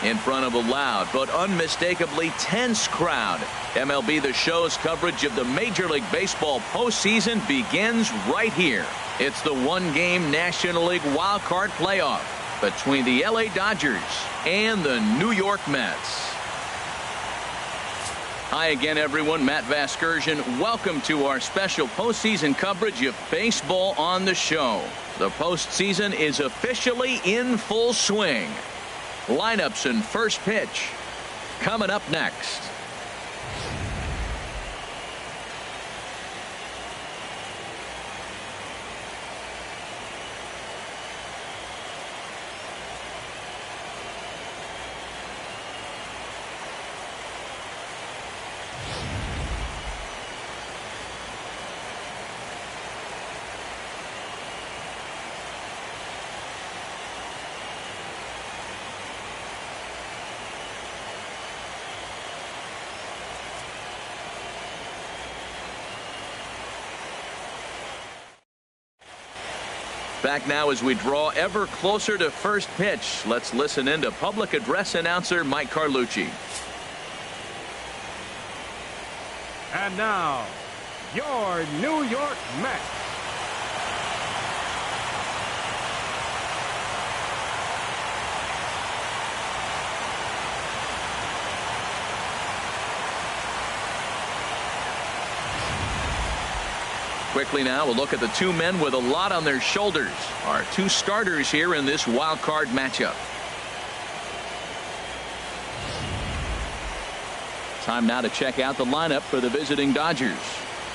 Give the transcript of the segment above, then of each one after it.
in front of a loud but unmistakably tense crowd. MLB The Show's coverage of the Major League Baseball postseason begins right here. It's the one-game National League Wild Card playoff between the LA Dodgers and the New York Mets. Hi again, everyone. Matt Vasgersian. Welcome to our special postseason coverage of baseball on the show. The postseason is officially in full swing. Lineups and first pitch coming up next. Back now as we draw ever closer to first pitch. Let's listen in to public address announcer Mike Carlucci. And now, your New York Mets. Quickly now, we'll look at the two men with a lot on their shoulders. Our two starters here in this wild card matchup. Time now to check out the lineup for the visiting Dodgers.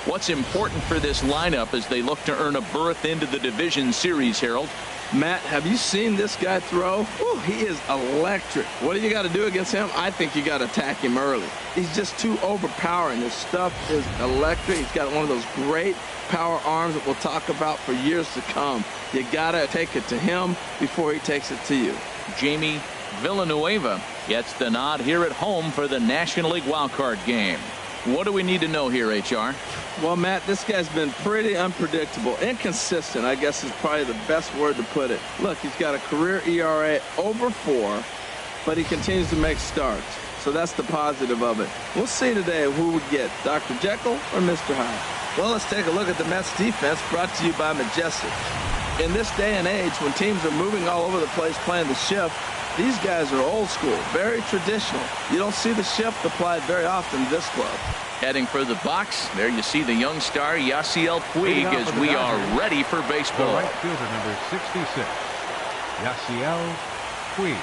What's important for this lineup as they look to earn a berth into the division series, Harold? Matt, have you seen this guy throw? Whew, he is electric. What do you got to do against him? I think you got to attack him early. He's just too overpowering. His stuff is electric. He's got one of those great power arms that we'll talk about for years to come. You got to take it to him before he takes it to you. Jamie Villanueva gets the nod here at home for the National League wildcard game. What do we need to know here, HR? Well, Matt, this guy's been pretty unpredictable. Inconsistent, I guess, is probably the best word to put it. Look, he's got a career ERA over 4, but he continues to make starts. So that's the positive of it. We'll see today who we get, Dr. Jekyll or Mr. Hyde. Well, let's take a look at the Mets defense, brought to you by Majestic. In this day and age, when teams are moving all over the place playing the shift, these guys are old school, very traditional. You don't see the shift applied very often in this club. Heading for the box, there you see the young star Yasiel Puig as we are ready for baseball. The right fielder, number 66, Yasiel Puig.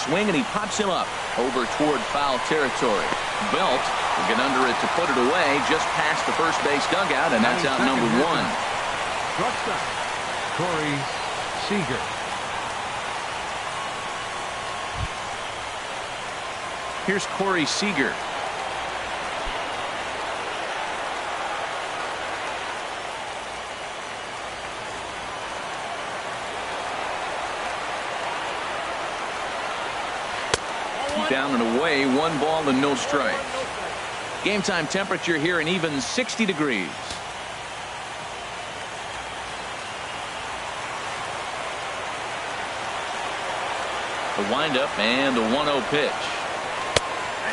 Swing, and he pops him up over toward foul territory. Belt will get under it to put it away just past the first base dugout, and that's out number 1. Shortstop, Corey Seager. Here's Corey Seager. Down and away, 1 ball and no strikes. Game time temperature here an even 60 degrees. The windup and the 1-0 pitch.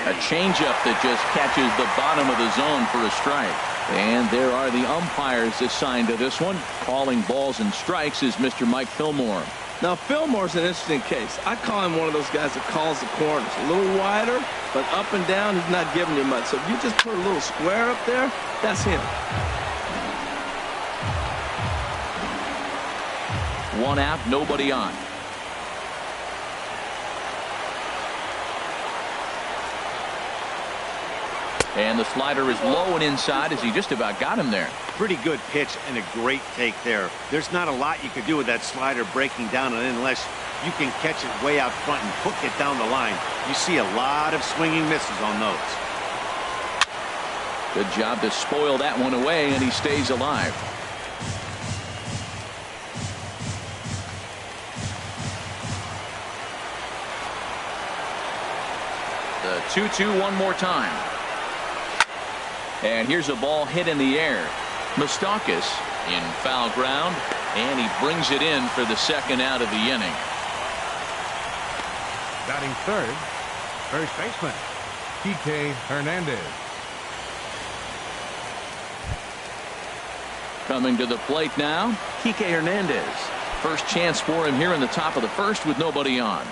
A changeup that just catches the bottom of the zone for a strike. And there are the umpires assigned to this one. Calling balls and strikes is Mr. Mike Fillmore. Now, Fillmore's an interesting case. I call him one of those guys that calls the corners. A little wider, but up and down, he's not giving you much. So if you just put a little square up there, that's him. 1 out, nobody on. And the slider is low and inside as he just about got him there. Pretty good pitch and a great take there. There's not a lot you could do with that slider breaking down and in unless you can catch it way out front and hook it down the line. You see a lot of swinging misses on those. Good job to spoil that one away, and he stays alive. The 2-2 one more time. And here's a ball hit in the air. Moustakas in foul ground, and he brings it in for the second out of the inning. Batting third, first baseman, Kike Hernandez. Coming to the plate now, Kike Hernandez. First chance for him here in the top of the first with nobody on.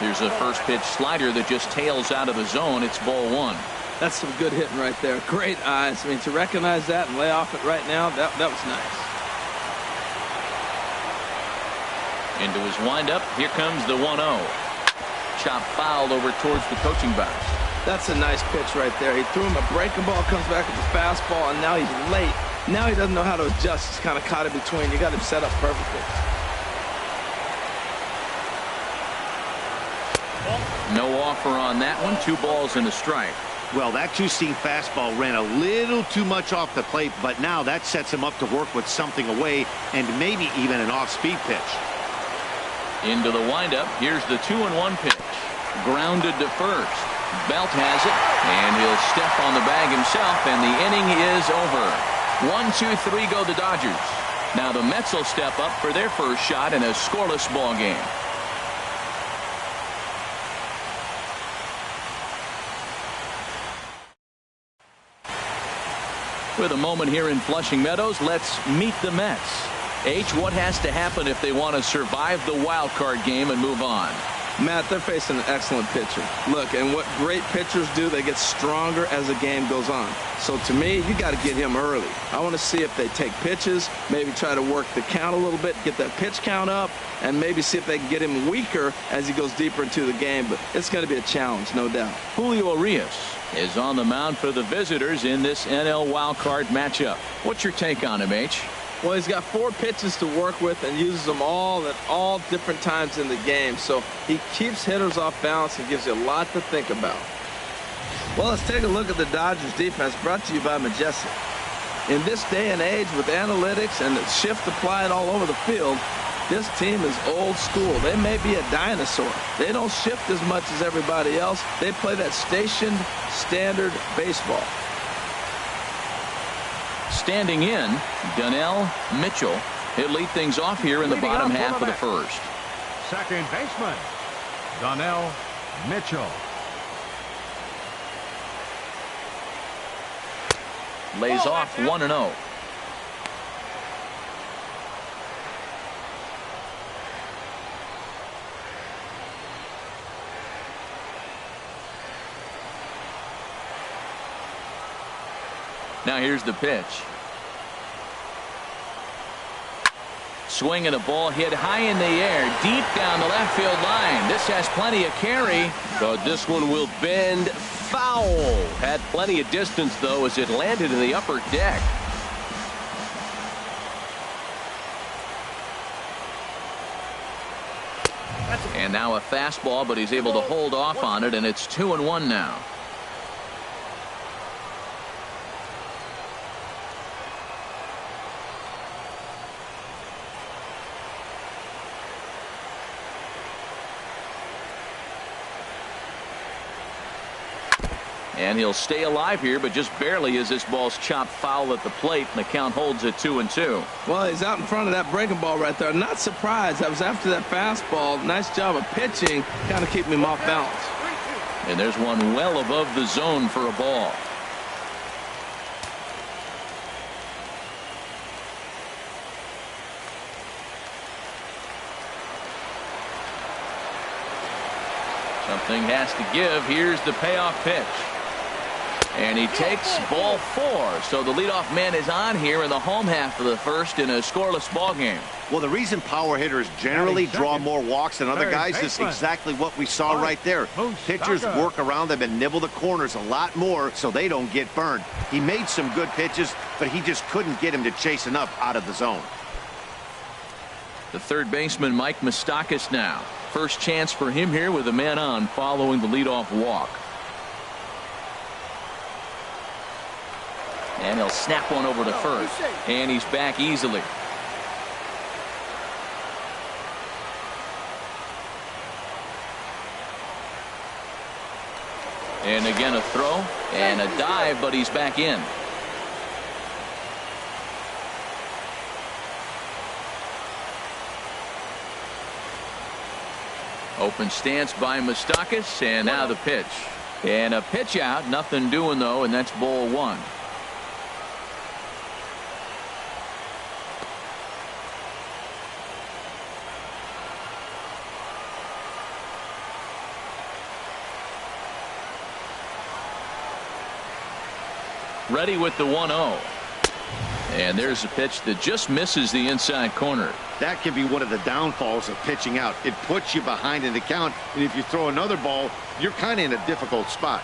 Here's a first pitch slider that just tails out of the zone. It's ball one. That's some good hitting right there. Great eyes. I mean, to recognize that and lay off it right now, that was nice. Into his windup. Here comes the 1-0. Chop foul over towards the coaching box. That's a nice pitch right there. He threw him a breaking ball, comes back with the fastball, and now he's late. Now he doesn't know how to adjust. He's kind of caught in between. You got him set up perfectly. No offer on that one. 2 balls and a strike. Well, that two-seam fastball ran a little too much off the plate, but now that sets him up to work with something away and maybe even an off-speed pitch. Into the windup. Here's the 2-1 pitch. Grounded to first. Belt has it, and he'll step on the bag himself, and the inning is over. 1-2-3 go the Dodgers. Now the Mets will step up for their first shot in a scoreless ball game. With a moment here in Flushing Meadows, let's meet the Mets. H, what has to happen if they want to survive the wild card game and move on? Matt, they're facing an excellent pitcher. Look, and what great pitchers do, they get stronger as the game goes on. So to me, you got to get him early. I want to see if they take pitches, maybe try to work the count a little bit, get that pitch count up, and maybe see if they can get him weaker as he goes deeper into the game. But it's going to be a challenge, no doubt. Julio Urias is on the mound for the visitors in this NL wild card matchup. What's your take on him, H? Well, he's got 4 pitches to work with and uses them all at all different times in the game. So he keeps hitters off balance and gives you a lot to think about. Well, let's take a look at the Dodgers defense, brought to you by Majestic. In this day and age with analytics and the shift applied all over the field, this team is old school. They may be a dinosaur. They don't shift as much as everybody else. They play that stationed standard baseball. Standing in, Donnell Mitchell. He'll lead things off here in the bottom half of the first. Second baseman, Donnell Mitchell. Lays off 1-0. Now here's the pitch. Swing and a ball hit high in the air, deep down the left field line. This has plenty of carry, but this one will bend foul. Had plenty of distance, though, as it landed in the upper deck. And now a fastball, but he's able to hold off on it, and it's 2-1 now. And he'll stay alive here, but just barely as this ball's chopped foul at the plate, and the count holds at 2-2. Well, he's out in front of that breaking ball right there. Not surprised. That was after that fastball. Nice job of pitching, kind of keeping him off balance. And there's one well above the zone for a ball. Something has to give. Here's the payoff pitch. And he takes ball 4. So the leadoff man is on here in the home half of the first in a scoreless ball game. Well, the reason power hitters generally draw more walks than other guys is exactly what we saw right there. Pitchers work around them and nibble the corners a lot more so they don't get burned. He made some good pitches, but he just couldn't get him to chase enough out of the zone. The third baseman, Mike Moustakas, now. First chance for him here with a man on following the leadoff walk. And he'll snap one over to first. And he's back easily. And again a throw and a dive, but he's back in. Open stance by Moustakas, and now the pitch. And a pitch out, nothing doing though, and that's ball one. Ready with the 1-0. And there's a pitch that just misses the inside corner. That can be one of the downfalls of pitching out. It puts you behind in the count, and if you throw another ball, you're kind of in a difficult spot.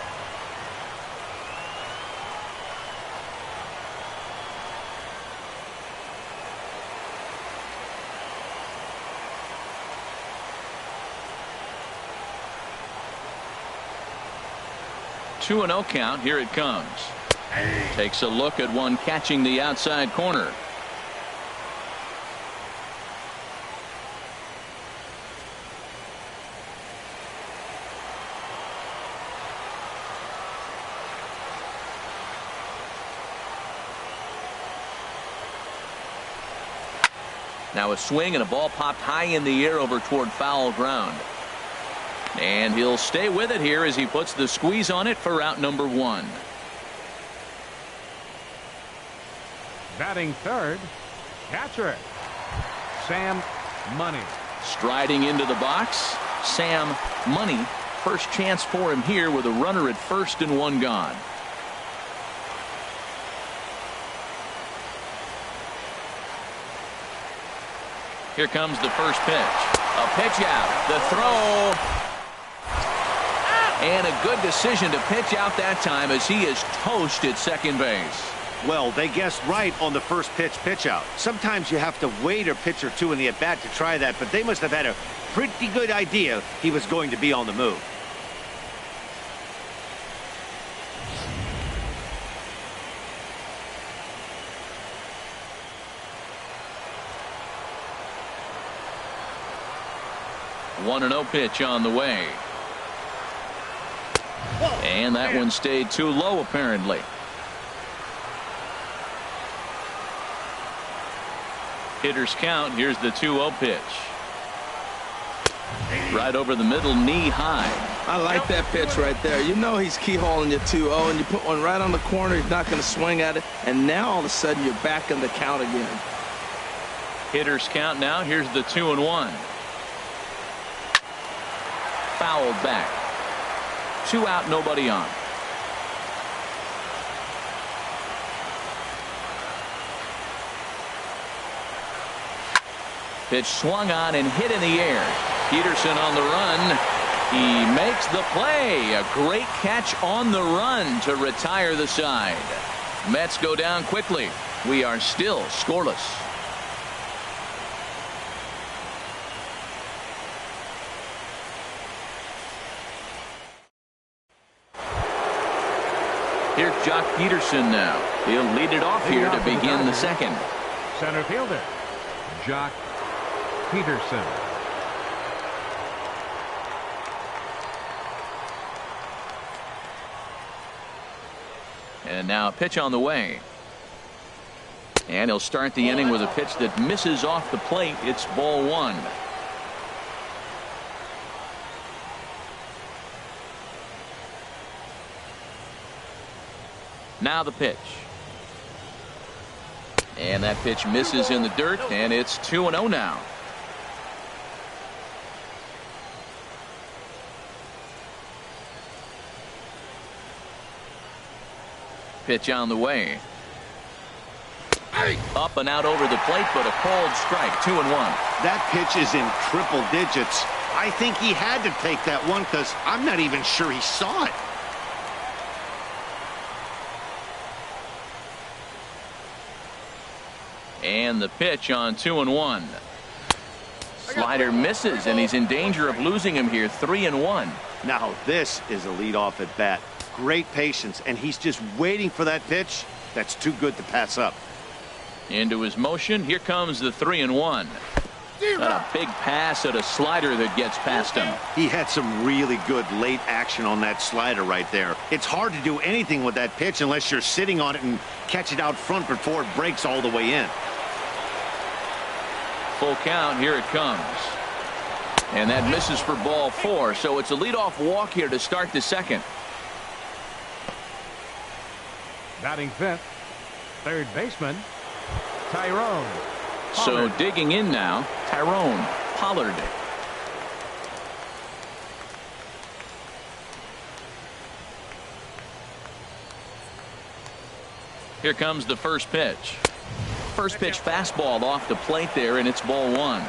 Two 2-0 count. Here it comes. Takes a look at one catching the outside corner. Now a swing and a ball popped high in the air over toward foul ground. And he'll stay with it here as he puts the squeeze on it for out number one. Batting third, catcher, Sam Money. Striding into the box, Sam Money. First chance for him here with a runner at first and one gone. Here comes the first pitch. A pitch out. The throw. And a good decision to pitch out that time as he is toast at second base. Well, they guessed right on the first pitch out. Sometimes you have to wait a pitch or two in the at-bat to try that, but they must have had a pretty good idea he was going to be on the move. One 1-0 pitch on the way. And that one stayed too low apparently. Hitters count. Here's the 2-0 pitch. Right over the middle, knee high. I like that pitch right there. You know he's keyholing your 2-0, and you put one right on the corner. He's not going to swing at it. And now all of a sudden you're back in the count again. Hitters count now. Here's the 2-1. Fouled back. 2 out, nobody on. Pitch swung on and hit in the air. Peterson on the run. He makes the play. A great catch on the run to retire the side. Mets go down quickly. We are still scoreless. Here's Jock Peterson now. He'll lead it off here to begin the second. Center fielder, Jock Peterson. And now a pitch on the way. And he'll start the inning with a pitch that misses off the plate. It's ball one. Now the pitch. And that pitch misses in the dirt, and it's 2-0 now. Pitch on the way. Up and out over the plate, but a called strike. 2-1. That pitch is in triple digits. I think he had to take that one because I'm not even sure he saw it. And the pitch on 2-1. Slider misses, and he's in danger of losing him here. 3-1. Now this is a leadoff at bat. Great patience, and he's just waiting for that pitch. That's too good to pass up. Into his motion. Here comes the 3-1. Got a big pass at a slider that gets past him. He had some really good late action on that slider right there. It's hard to do anything with that pitch unless you're sitting on it and catch it out front before it breaks all the way in. Full count. Here it comes. And that misses for ball 4. So it's a leadoff walk here to start the second. Batting fifth, third baseman, Tyrone So Pollard. digging in now, Tyrone Pollard. Here comes the first pitch. First pitch fastball off the plate there, and it's ball 1.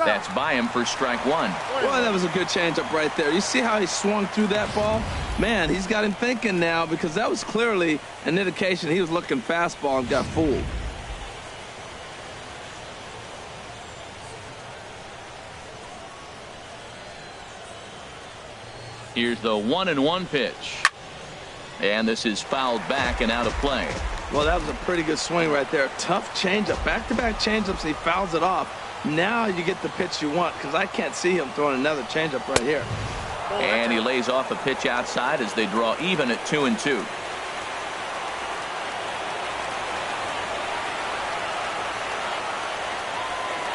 That's by him for strike 1. Boy, that was a good changeup right there. You see how he swung through that ball? Man, he's got him thinking now, because that was clearly an indication he was looking fastball and got fooled. Here's the 1-1 pitch. And this is fouled back and out of play. Well, that was a pretty good swing right there. Tough changeup. Back-to-back changeups, he fouls it off. Now you get the pitch you want, because I can't see him throwing another changeup right here. And he lays off a pitch outside as they draw even at 2-2.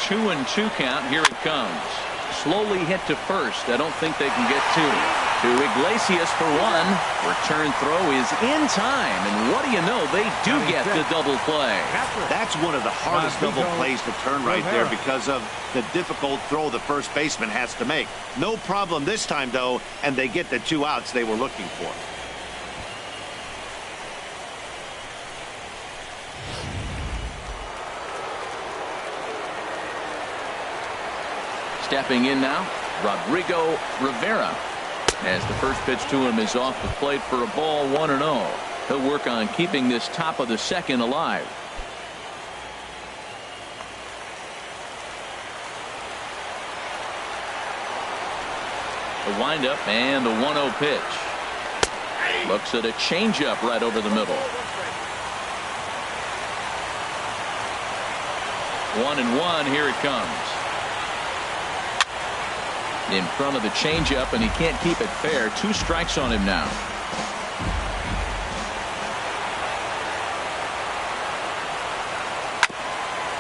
Two and two count. Here it comes. Slowly hit to first. I don't think they can get 2. To Iglesias for 1. Return throw is in time. And what do you know? They do get the double play. That's one of the hardest double plays to turn right there because of the difficult throw the first baseman has to make. No problem this time, though, and they get the 2 outs they were looking for. Stepping in now, Rodrigo Rivera. As the first pitch to him is off the plate for a ball, 1-0. He'll work on keeping this top of the second alive. The windup and the 1-0 pitch. Looks at a changeup right over the middle. 1-1. Here it comes. In front of the changeup, and he can't keep it fair. 2 strikes on him now.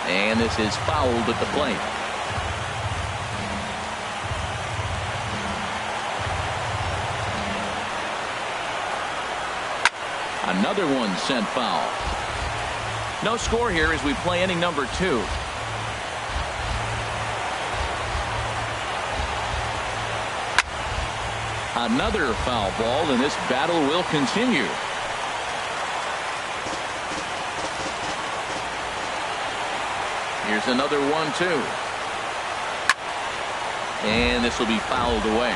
And this is fouled at the plate. Another one sent foul. No score here as we play inning number 2. Another foul ball, and this battle will continue. Here's another 1-2. And this will be fouled away.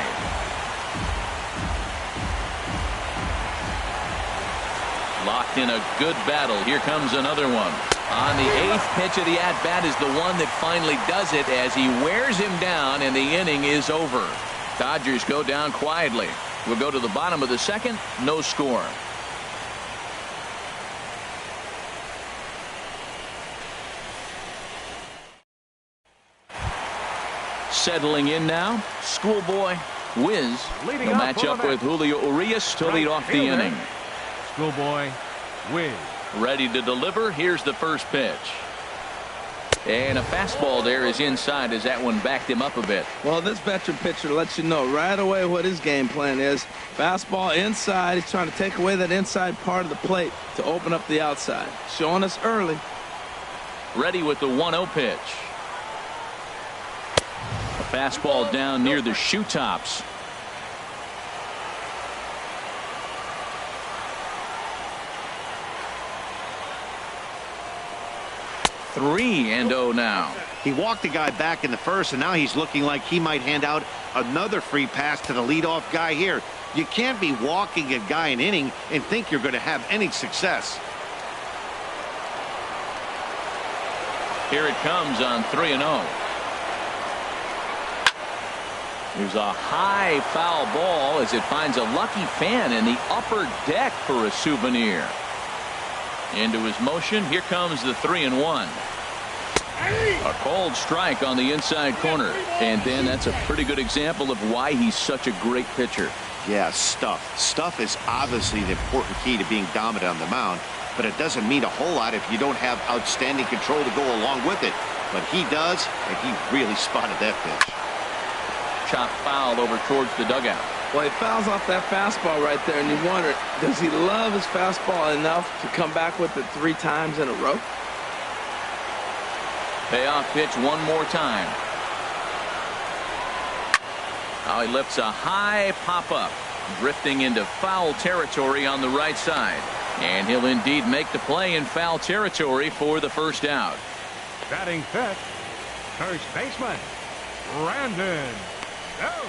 Locked in a good battle. Here comes another one. On the 8th pitch of the at-bat is the one that finally does it as he wears him down, and the inning is over. Dodgers go down quietly. We'll go to the bottom of the second. No score. Settling in now, Schoolboy Wiz. They'll match up with Julio Urias to lead off the inning. Schoolboy Wiz. Ready to deliver. Here's the first pitch. And a fastball there is inside as that one backed him up a bit. Well, this veteran pitcher lets you know right away what his game plan is. Fastball inside. He's trying to take away that inside part of the plate to open up the outside. Showing us early. Ready with the 1-0 pitch. A fastball down near the shoe tops. Three and 0 now. He walked the guy back in the first, and now he's looking like he might hand out another free pass to the leadoff guy here. You can't be walking a guy an inning and think you're going to have any success. Here it comes on 3-0. There's a high foul ball as it finds a lucky fan in the upper deck for a souvenir. Into his motion. Here comes the 3-1. A cold strike on the inside corner. And then that's a pretty good example of why he's such a great pitcher. Yeah, stuff. Stuff is obviously the important key to being dominant on the mound, but it doesn't mean a whole lot if you don't have outstanding control to go along with it. But he does, and he really spotted that pitch. Chop foul over towards the dugout. Well, he fouls off that fastball right there, and you wonder, does he love his fastball enough to come back with it 3 times in a row? Payoff pitch one more time. Now he lifts a high pop-up, drifting into foul territory on the right side. And he'll indeed make the play in foul territory for the first out. Batting fifth, first baseman, Brandon Belt.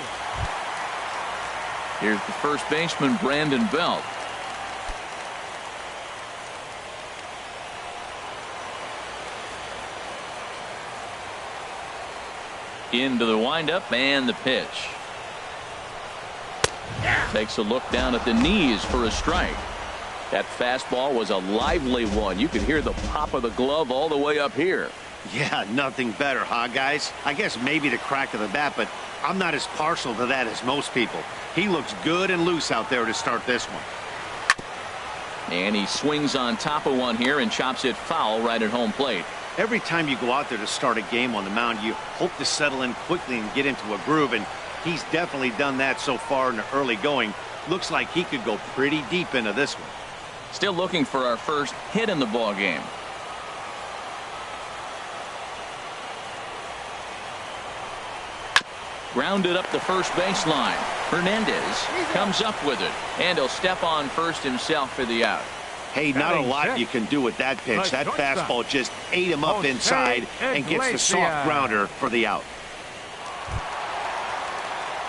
Here's the first baseman, Brandon Belt. Into the windup and the pitch. Takes a look down at the knees for a strike. That fastball was a lively one. You could hear the pop of the glove all the way up here. Yeah, nothing better, huh, guys? I guess maybe the crack of the bat, but I'm not as partial to that as most people. He looks good and loose out there to start this one. And he swings on top of one here and chops it foul right at home plate. Every time you go out there to start a game on the mound, you hope to settle in quickly and get into a groove, and he's definitely done that so far in the early going. Looks like he could go pretty deep into this one. Still looking for our first hit in the ball game. Grounded up the first baseline. Hernandez comes up with it, and he'll step on first himself for the out. Hey, not a lot you can do with that pitch. That fastball just ate him up inside and gets the soft grounder for the out.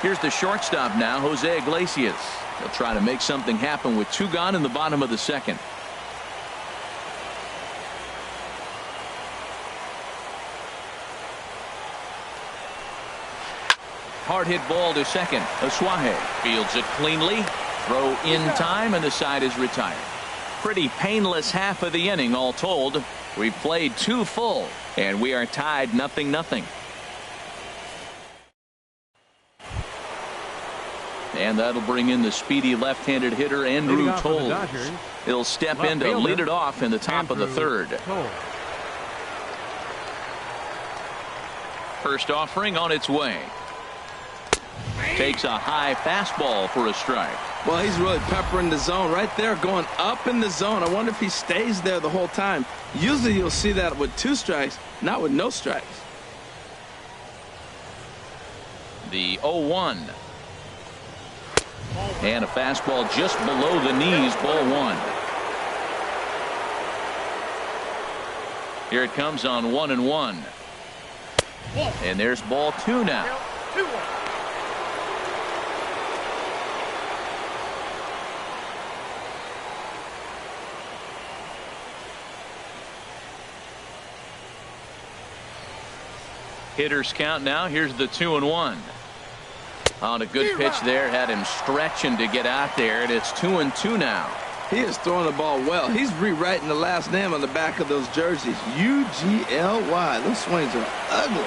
Here's the shortstop now, Jose Iglesias. He'll try to make something happen with 2 gone in the bottom of the second. Hard hit ball to second. Asuaje fields it cleanly. Throw in time, and the side is retired. Pretty painless half of the inning all told. We've played 2 full, and we are tied 0-0. And that'll bring in the speedy left-handed hitter Andrew Toles. He'll step in to lead it off in the top of the third. First offering on its way. Takes a high fastball for a strike. Well, he's really peppering the zone right there, going up in the zone. I wonder if he stays there the whole time. Usually you'll see that with 2 strikes, not with no strikes. The 0-1. And a fastball just below the knees, ball 1. Here it comes on 1-1. And there's ball 2 now. Hitters count now. Here's the 2-1. On a good pitch there, had him stretching to get out there, and it's 2-2 now. He is throwing the ball well. He's rewriting the last name on the back of those jerseys. U-G-L-Y. Those swings are ugly.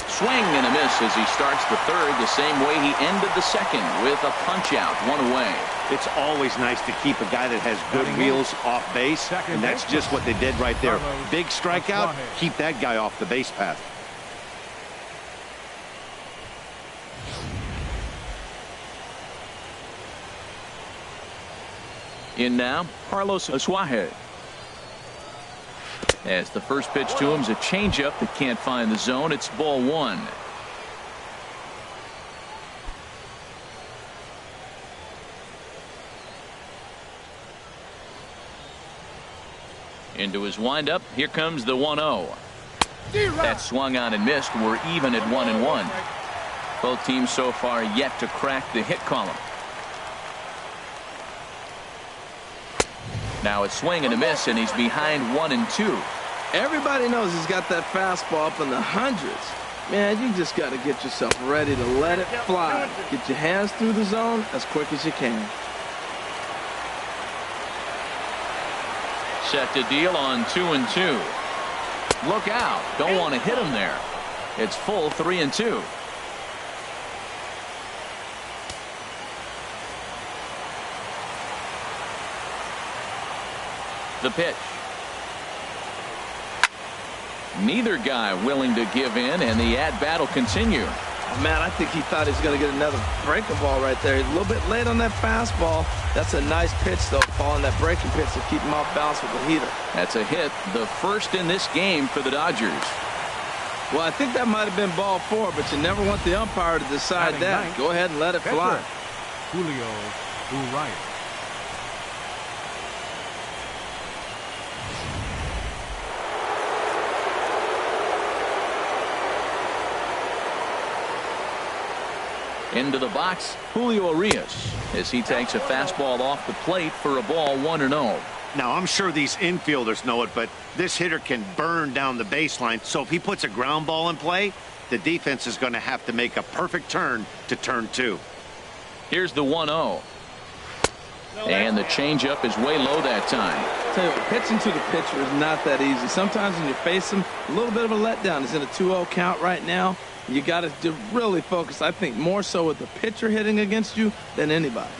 Swing and a miss as he starts the third the same way he ended the second, with a punch out, 1 away. It's always nice to keep a guy that has good wheels off base, and that's just what they did right there. Big strikeout, keep that guy off the base path. In now, Carlos Asuaje. As the first pitch to him is a changeup that can't find the zone. It's ball 1. Into his windup. Here comes the 1-0. That swung on and missed. We're even at 1-1. Both teams so far yet to crack the hit column. Now a swing and a miss, and he's behind 1-2. Everybody knows he's got that fastball up in the hundreds. Man, you just got to get yourself ready to let it fly. Get your hands through the zone as quick as you can. Set to deal on 2-2. Look out. Don't want to hit him there. It's full 3-2. The pitch. Neither guy willing to give in, and the at-bat will continue. Oh, man, I think he thought he was going to get another breaking ball right there. He's a little bit late on that fastball. That's a nice pitch, though, following that breaking pitch to keep him off balance with the heater. That's a hit, the first in this game for the Dodgers. Well, I think that might have been ball 4, but you never want the umpire to decide that. Go ahead and let it fly. Julio Urias. Into the box, Julio Urias, as he takes a fastball off the plate for a ball 1-0. Now, I'm sure these infielders know it, but this hitter can burn down the baseline. So if he puts a ground ball in play, the defense is going to have to make a perfect turn to turn 2. Here's the 1-0. And the changeup is way low that time. I'll tell you what, pitching to the pitcher is not that easy. Sometimes when you face him, a little bit of a letdown. He's in a 2-0 count right now. You got to really focus, I think, more so with the pitcher hitting against you than anybody.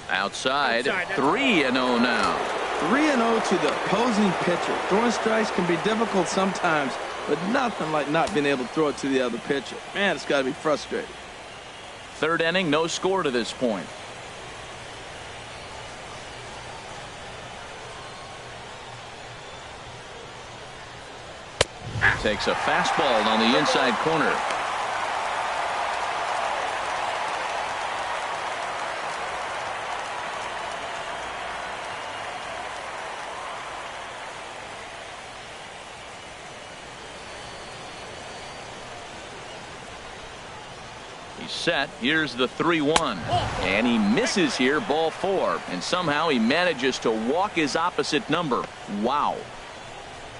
Outside 3-0 now. 3-0 to the opposing pitcher. Throwing strikes can be difficult sometimes, but nothing like not being able to throw it to the other pitcher. Man, it's got to be frustrating. Third inning, no score to this point. Takes a fastball on the inside corner. He's set. Here's the 3-1. And he misses here, ball 4. And somehow he manages to walk his opposite number. Wow.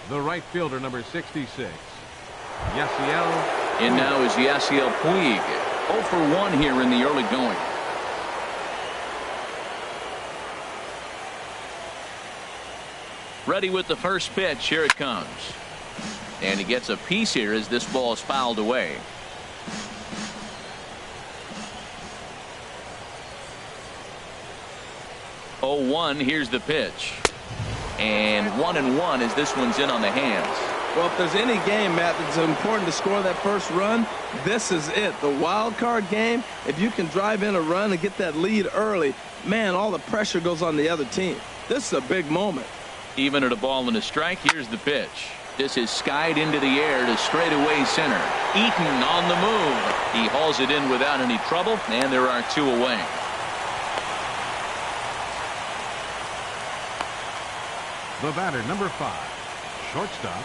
The right fielder, number 66, Yasiel. And now is Yasiel Puig. 0 for 1 here in the early going. Ready with the first pitch. Here it comes. And he gets a piece here as this ball is fouled away. Oh, 1. Here's the pitch. And 1-1 as this one's in on the hands. Well, if there's any game, Matt, that's important to score that first run, this is it. The wild card game, if you can drive in a run and get that lead early, man, all the pressure goes on the other team. This is a big moment. Even at a ball and a strike, here's the pitch. This is skied into the air to straightaway center. Eaton on the move. He hauls it in without any trouble, and there are 2 away. The batter, number 5, shortstop,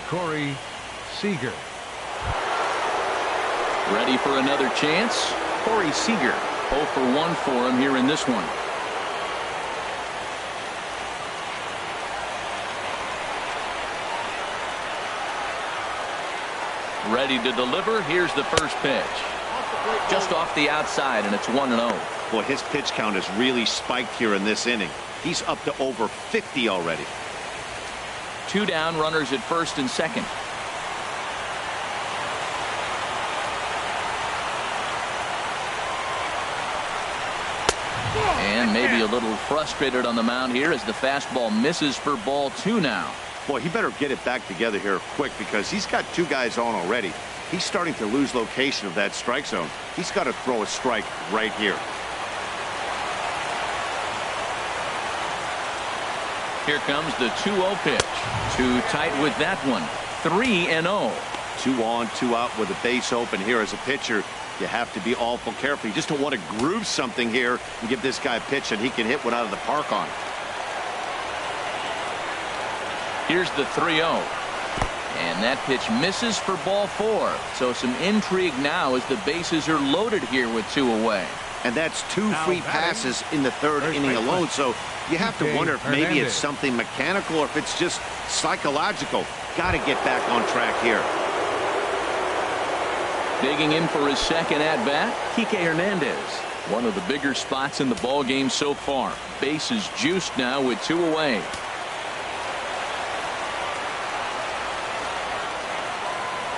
Corey Seager. Ready for another chance? Corey Seager. 0 for 1 for him here in this one. Ready to deliver. Here's the first pitch. Just off the outside, and it's 1-0. Boy, his pitch count has really spiked here in this inning. He's up to over 50 already. 2 down, runners at first and second. And maybe a little frustrated on the mound here as the fastball misses for ball 2 now. Boy, he better get it back together here quick because he's got 2 guys on already. He's starting to lose location of that strike zone. He's got to throw a strike right here. Here comes the 2-0 pitch. Too tight with that one. 3-0. 2 on, 2 out with a base open here as a pitcher. You have to be awful careful. You just don't want to groove something here and give this guy a pitch that he can hit one out of the park on. Here's the 3-0. And that pitch misses for ball 4. So some intrigue now as the bases are loaded here with 2 away. And that's 2 free passes in the 3rd inning alone. So you have to wonder if maybe it's something mechanical or if it's just psychological. Got to get back on track here. Digging in for his second at-bat, Kike Hernandez. One of the bigger spots in the ball game so far. Bases juiced now with 2 away.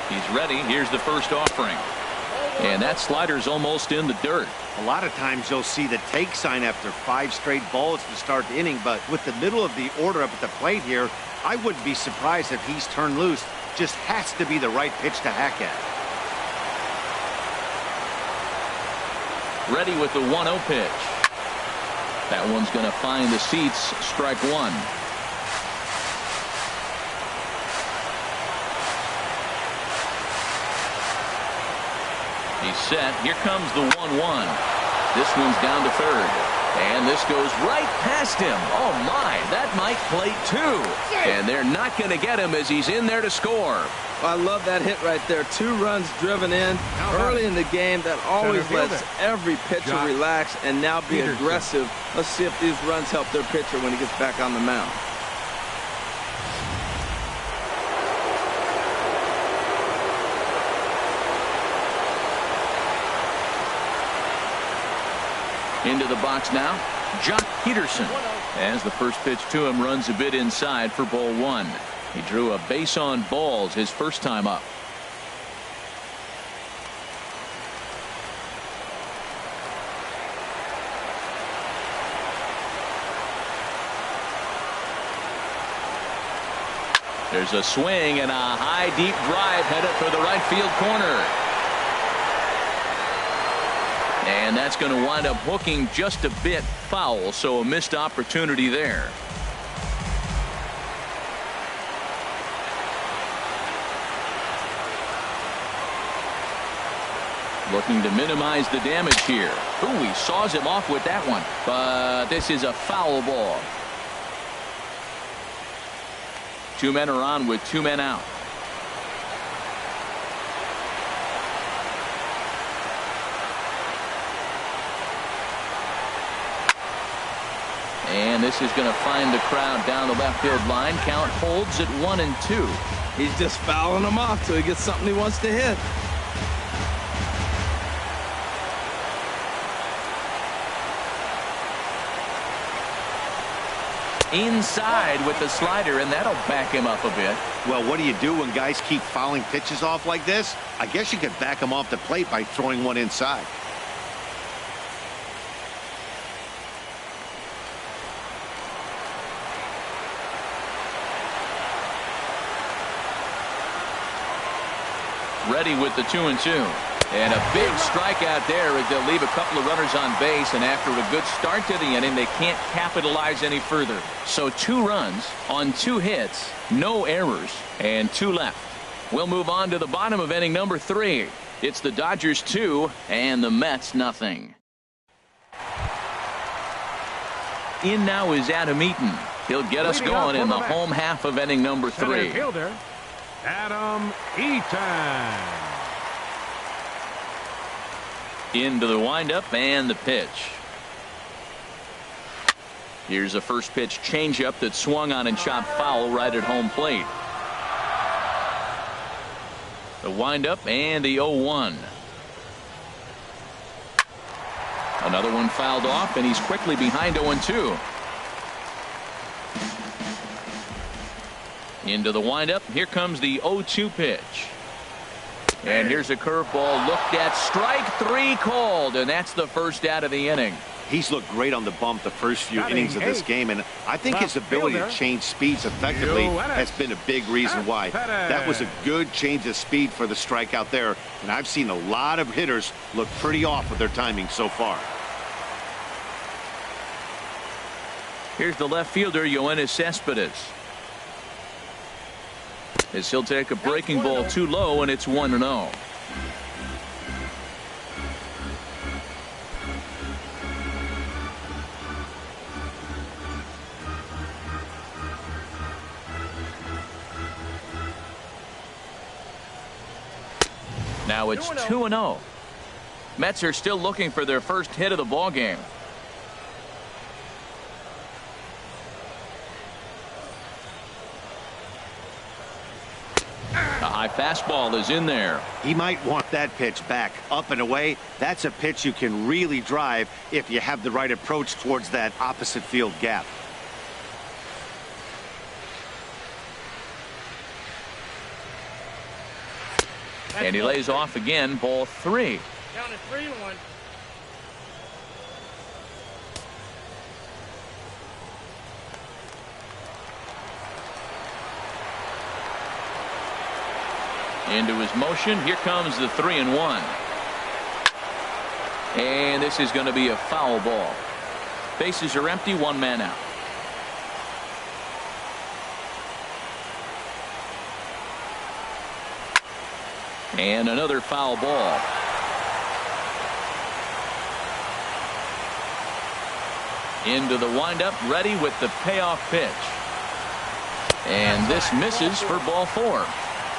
He's ready. Here's the first offering. And that slider's almost in the dirt. A lot of times you'll see the take sign after 5 straight balls to start the inning, but with the middle of the order up at the plate here, I wouldn't be surprised if he's turned loose. Just has to be the right pitch to hack at. Ready with the 1-0 pitch. That one's going to find the seats. Strike 1. He's set. Here comes the 1-1. This one's down to 3rd. And this goes right past him. Oh, my. That might plate 2. And they're not going to get him as he's in there to score. I love that hit right there. 2 runs driven in early in the game. That always lets every pitcher relax and now be aggressive. Let's see if these runs help their pitcher when he gets back on the mound. Into the box now, Jock Peterson. As the first pitch to him runs a bit inside for ball 1. He drew a base on balls his first time up. There's a swing and a high deep drive headed for the right field corner. And that's going to wind up hooking just a bit foul, so a missed opportunity there. Looking to minimize the damage here. Ooh, he saws him off with that one, but this is a foul ball. 2 men are on with 2 men out. And this is going to find the crowd down the left field line. Count holds at 1-2. He's just fouling them off till he gets something he wants to hit. Inside with the slider, and that'll back him up a bit. Well, what do you do when guys keep fouling pitches off like this? I guess you could back them off the plate by throwing one inside. Ready with the 2-2. And a big strikeout there as they'll leave a couple of runners on base, and after a good start to the inning, they can't capitalize any further. So 2 runs on 2 hits, no errors, and 2 left. We'll move on to the bottom of inning number 3. It's the Dodgers 2 and the Mets nothing. In now is Adam Eaton. He'll get us going in the home half of inning number 3. Fielder, Adam Eaton. Into the windup and the pitch. Here's a first pitch changeup that swung on and chopped foul right at home plate. The windup and the 0-1. Another one fouled off, and he's quickly behind 0-2. Into the windup. Here comes the 0-2 pitch. And here's a curveball looked at. Strike 3 called, and that's the first out of the inning. He's looked great on the bump the first few innings of this game, and I think his ability to change speeds effectively has been a big reason why. That was a good change of speed for the strikeout there, and I've seen a lot of hitters look pretty off with their timing so far. Here's the left fielder, Yoenis Cespedes. As he'll take a breaking ball too low, and it's 1-0. Now it's 2-0. Mets are still looking for their first hit of the ball game. A high fastball is in there. He might want that pitch back, up and away. That's a pitch you can really drive if you have the right approach towards that opposite field gap. And he lays off again, ball 3. Down to 3-1. Into his motion. Here comes the 3-1. And this is going to be a foul ball. Bases are empty, 1 man out. And another foul ball. Into the windup, ready with the payoff pitch. And this misses for ball 4.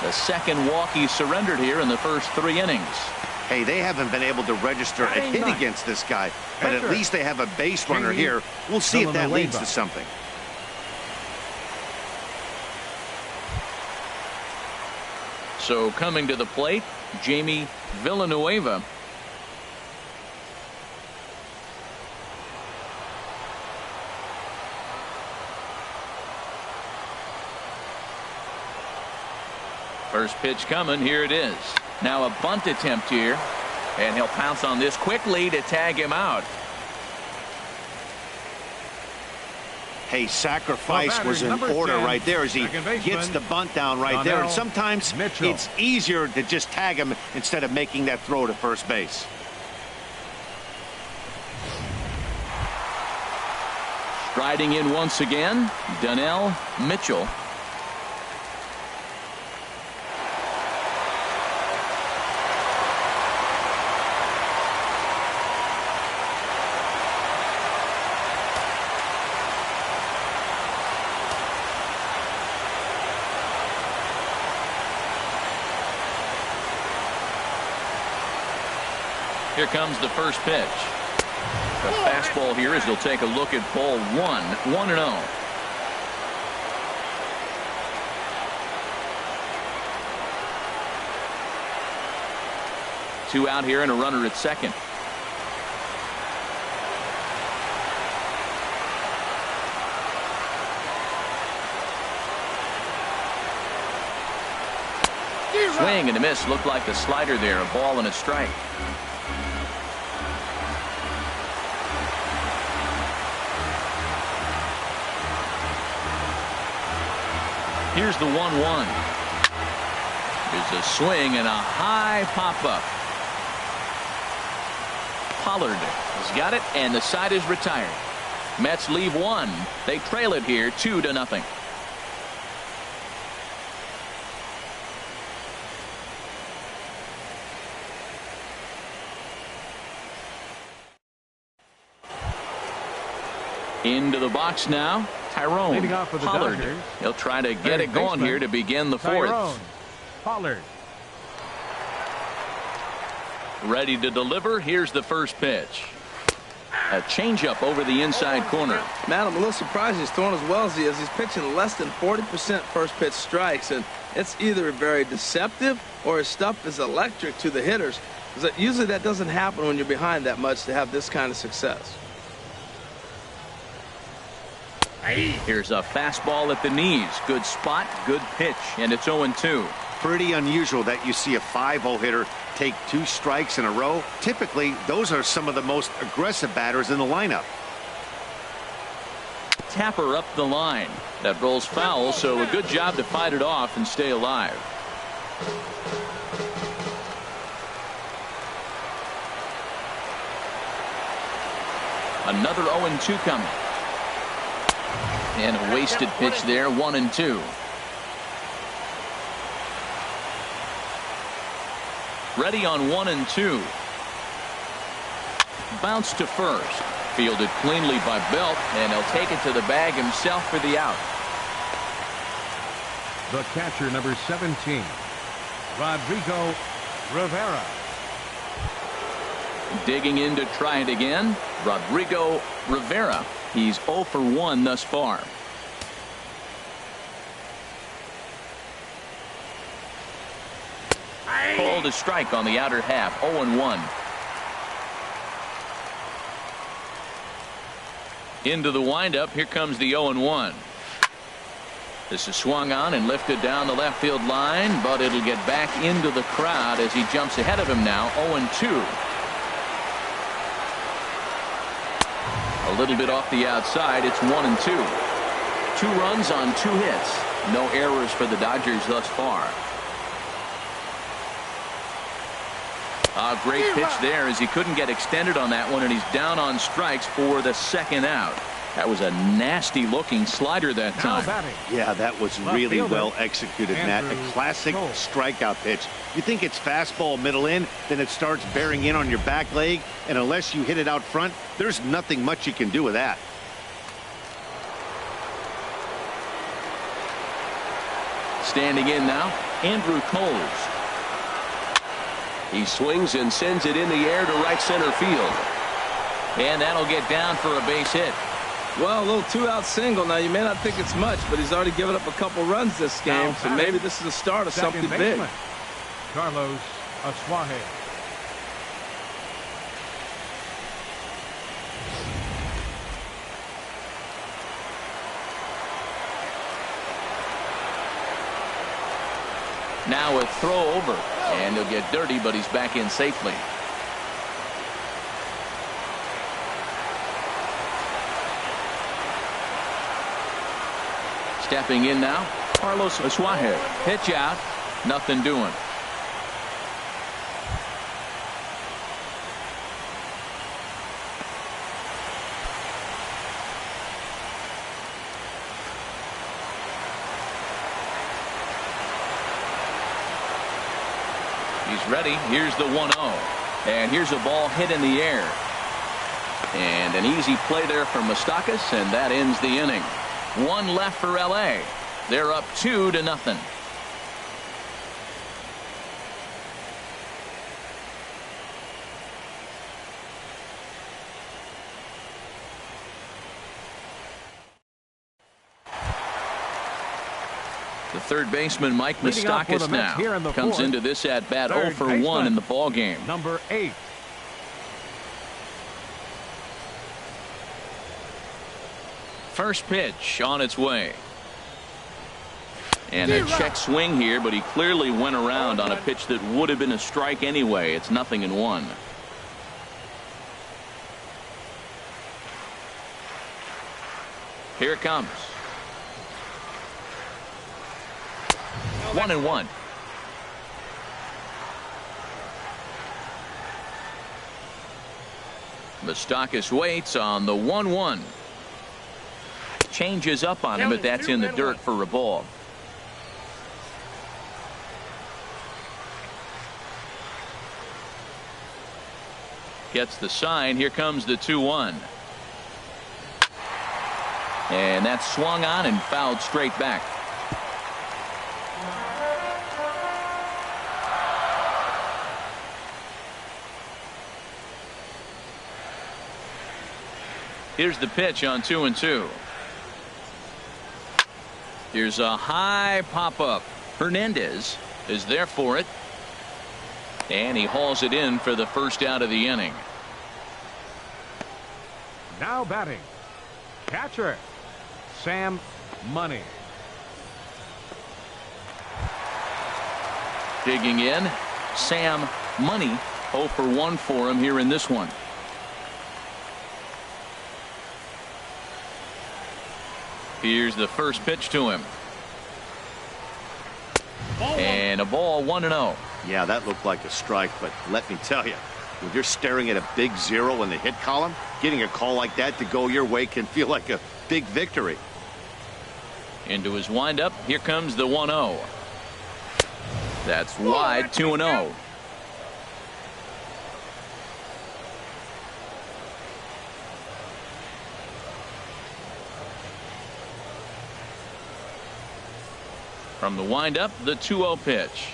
The second walk he surrendered here in the first 3 innings. Hey, they haven't been able to register a hit against this guy, but at least they have a base runner here. We'll see if that leads to something. So coming to the plate, Jamie Villanueva. First pitch coming. Here it is. Now a bunt attempt here. And he'll pounce on this quickly to tag him out. Hey, sacrifice was in order right there as he gets the bunt down right there. And sometimes it's easier to just tag him instead of making that throw to first base. Striding in once again, Donnell Mitchell. Here comes the first pitch. The fastball here as he'll take a look at ball 1. 1-0. Two out here and a runner at second. Swing and a miss. Looked like the slider there. A ball and a strike. Here's the 1-1. There's a swing and a high pop-up. Pollard has got it, and the side is retired. Mets leave 1. They trail it here 2-0. Into the box now. Tyrone Pollard. He'll try to get it going here to begin the 4th. Pollard. Ready to deliver. Here's the first pitch. A changeup over the inside corner. Matt, I'm a little surprised he's throwing as well as he is. He's pitching less than 40% first pitch strikes, and it's either very deceptive or his stuff is electric to the hitters. Because usually that doesn't happen when you're behind that much to have this kind of success. Here's a fastball at the knees. Good spot, good pitch, and it's 0-2. Pretty unusual that you see a 5-0 hitter take 2 strikes in a row. Typically, those are some of the most aggressive batters in the lineup. Tapper up the line. That rolls foul, so a good job to fight it off and stay alive. Another 0-2 coming. And a wasted pitch there, 1-2. Ready on 1-2. Bounce to first. Fielded cleanly by Belt, and he'll take it to the bag himself for the out. The catcher, number 17, Rodrigo Rivera. Digging in to try it again, Rodrigo Rivera. He's 0 for 1 thus far. Called a strike on the outer half. 0-1. Into the windup. Here comes the 0-1. This is swung on and lifted down the left field line, but it'll get back into the crowd as he jumps ahead of him now. 0-2. A little bit off the outside. It's 1-2. 2 runs on 2 hits. No errors for the Dodgers thus far. A great pitch there as he couldn't get extended on that one, and he's down on strikes for the second out. That was a nasty looking slider that time. Yeah, that was really well executed, Matt. A classic strikeout pitch. You think it's fastball middle in, then it starts bearing in on your back leg, and unless you hit it out front, there's nothing much you can do with that. Standing in now, Andrew Coles. He swings and sends it in the air to right center field. And that'll get down for a base hit. Well, a little 2-out single. Now, you may not think it's much, but he's already given up a couple runs this game, so maybe this is the start of something big. Carlos Asuaje. Now a throw over, and he'll get dirty, but he's back in safely. Stepping in now, Carlos Asuaje. Pitch out, nothing doing. He's ready. Here's the 1-0. And here's a ball hit in the air. And an easy play there from Moustakas, and that ends the inning. 1 left for L.A. They're up 2-0. The third baseman, Mike Moustakas, now comes into this at bat 0 for 1 in the ball game. Number 8. First pitch on its way. And a check swing here, but he clearly went around on a pitch that would have been a strike anyway. It's 0-1. Here it comes. 1-1. Moustakas waits on the 1-1. Changes up on him, but that's in the dirt for a ball. Gets the sign. Here comes the 2-1. And that's swung on and fouled straight back. Here's the pitch on 2-2. Here's a high pop-up. Hernandez is there for it. And he hauls it in for the first out of the inning. Now batting, catcher, Sam Money. Digging in, Sam Money. 0 for 1 for him here in this one. Here's the first pitch to him. And a ball, 1-0. Yeah, that looked like a strike, but let me tell you, when you're staring at a big 0 in the hit column, getting a call like that to go your way can feel like a big victory. Into his windup. Here comes the 1-0. That's wide. 2-0. From the windup, the 2-0 pitch.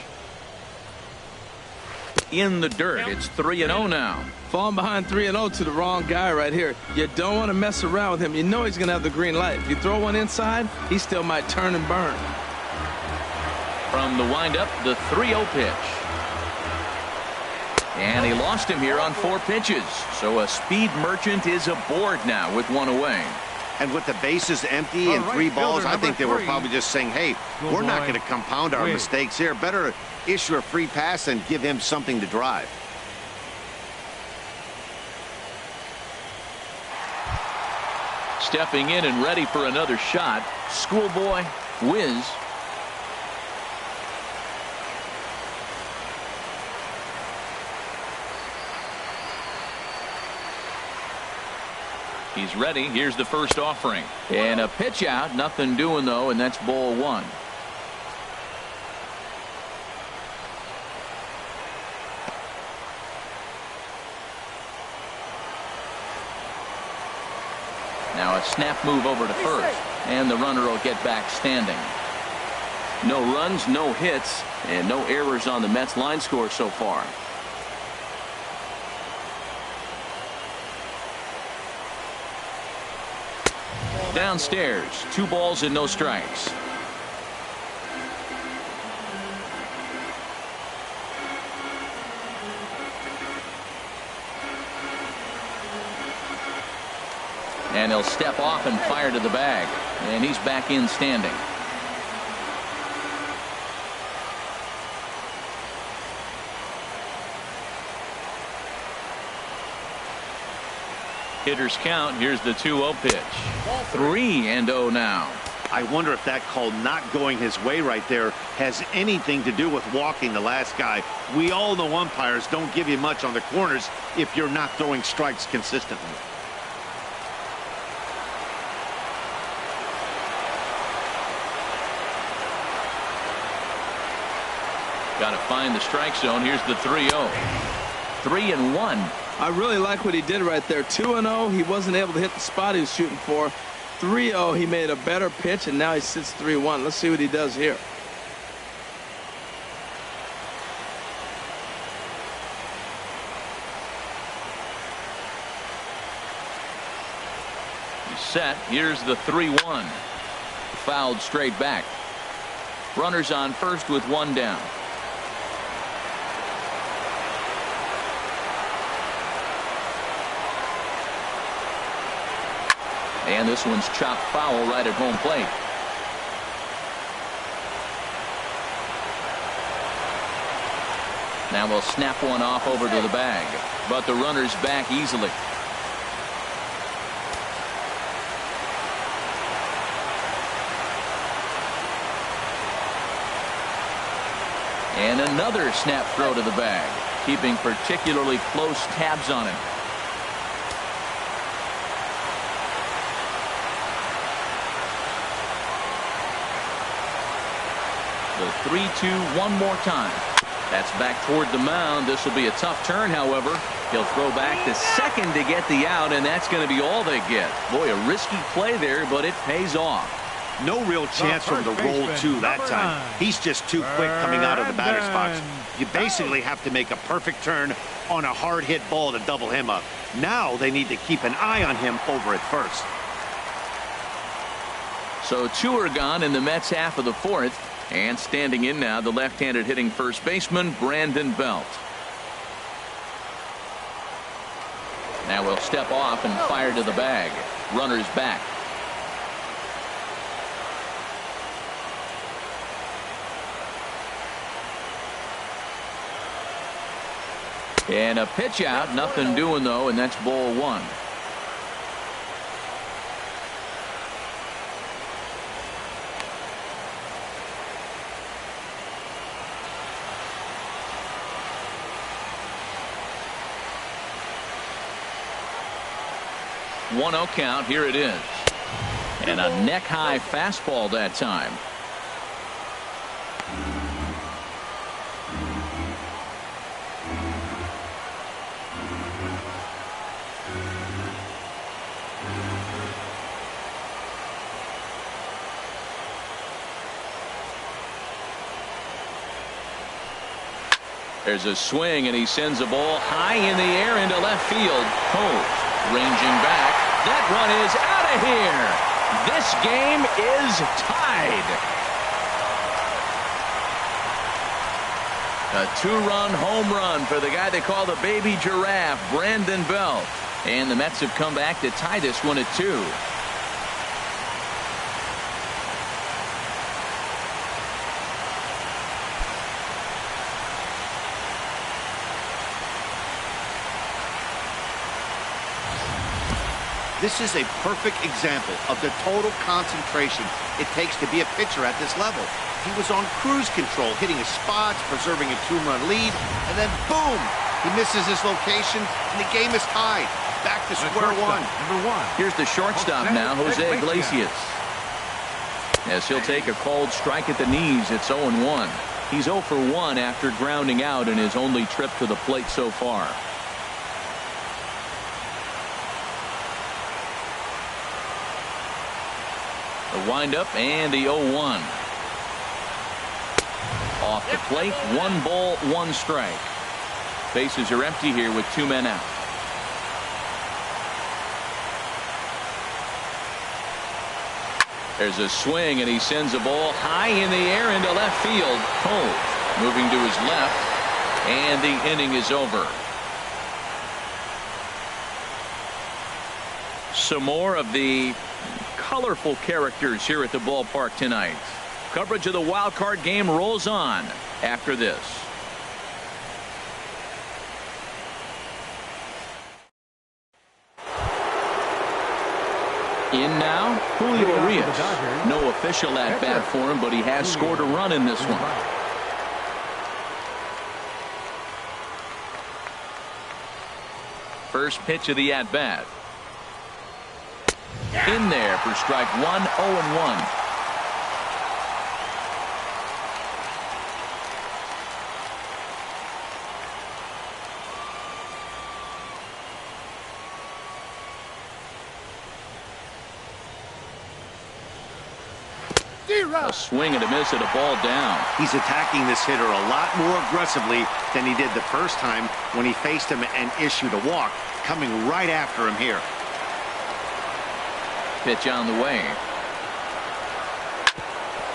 in the dirt. It's 3-0 now. Falling behind 3-0 to the wrong guy right here. You don't want to mess around with him. You know he's going to have the green light. If you throw one inside, he still might turn and burn. From the windup, the 3-0 pitch. And he lost him here on 4 pitches. So a speed merchant is aboard now with 1 away. And with the bases empty and 3 balls, I think they were probably just saying, hey, we're not going to compound our mistakes here. Better issue a free pass and give him something to drive. Stepping in and ready for another shot, Schoolboy Wiz. He's ready. Here's the first offering. And a pitch out. Nothing doing, though, and that's ball 1. Now a snap move over to first. And the runner will get back standing. No runs, no hits, and no errors on the Mets line score so far. Downstairs, 2 balls and no strikes. And he'll step off and fire to the bag. And he's back in standing. Hitters count. Here's the 2-0 pitch. 3-0 now. I wonder if that call not going his way right there has anything to do with walking the last guy. We all know umpires don't give you much on the corners if you're not throwing strikes consistently. Got to find the strike zone. Here's the 3-0. 3-1. I really like what he did right there. 2-0, he wasn't able to hit the spot he was shooting for. 3-0, he made a better pitch, and now he sits 3-1. Let's see what he does here. He's set. Here's the 3-1. Fouled straight back. Runners on first with 1 down. And this one's chopped foul right at home plate. Now we'll snap one off over to the bag. But the runner's back easily. And another snap throw to the bag. Keeping particularly close tabs on him. The 3-2 one more time. That's back toward the mound. This will be a tough turn, however. He'll throw back to second to get the out, and that's going to be all they get. Boy, a risky play there, but it pays off. No real chance from the roll 2 that time. He's just too quick coming out of the batter's box. You basically have to make a perfect turn on a hard hit ball to double him up. Now they need to keep an eye on him over at first. So 2 are gone in the Mets half of the 4th. And standing in now, the left-handed hitting first baseman, Brandon Belt. Now we'll step off and fire to the bag. Runner's back. And a pitch out. Nothing doing, though, and that's ball 1. One 1-0 count. Here it is. And a neck-high fastball that time. There's a swing, and he sends a ball high in the air into left field. Hose ranging back. That run is out of here. This game is tied. A two-run home run for the guy they call the baby giraffe, Brandon Belt. And the Mets have come back to tie this one at 2. This is a perfect example of the total concentration it takes to be a pitcher at this level. He was on cruise control, hitting his spots, preserving a 2-run lead, and then boom! He misses his location, and the game is tied. Back to square one. Number 1. Here's the shortstop now, Jose Iglesias. As he'll take a called strike at the knees, it's 0-1. He's 0 for 1 after grounding out in his only trip to the plate so far. The windup and the 0-1. Off the plate, 1 ball, 1 strike. Bases are empty here with 2 men out. There's a swing, and he sends a ball high in the air into left field. Cole moving to his left, and the inning is over. Some more of the colorful characters here at the ballpark tonight. Coverage of the wild card game rolls on after this. In now, Julio Urias. No official at bat for him, but he has scored a run in this one. First pitch of the at bat. In there for strike 1, 0-1. A swing and a miss at a ball down. He's attacking this hitter a lot more aggressively than he did the first time when he faced him and issued a walk. Coming right after him here. Pitch on the way.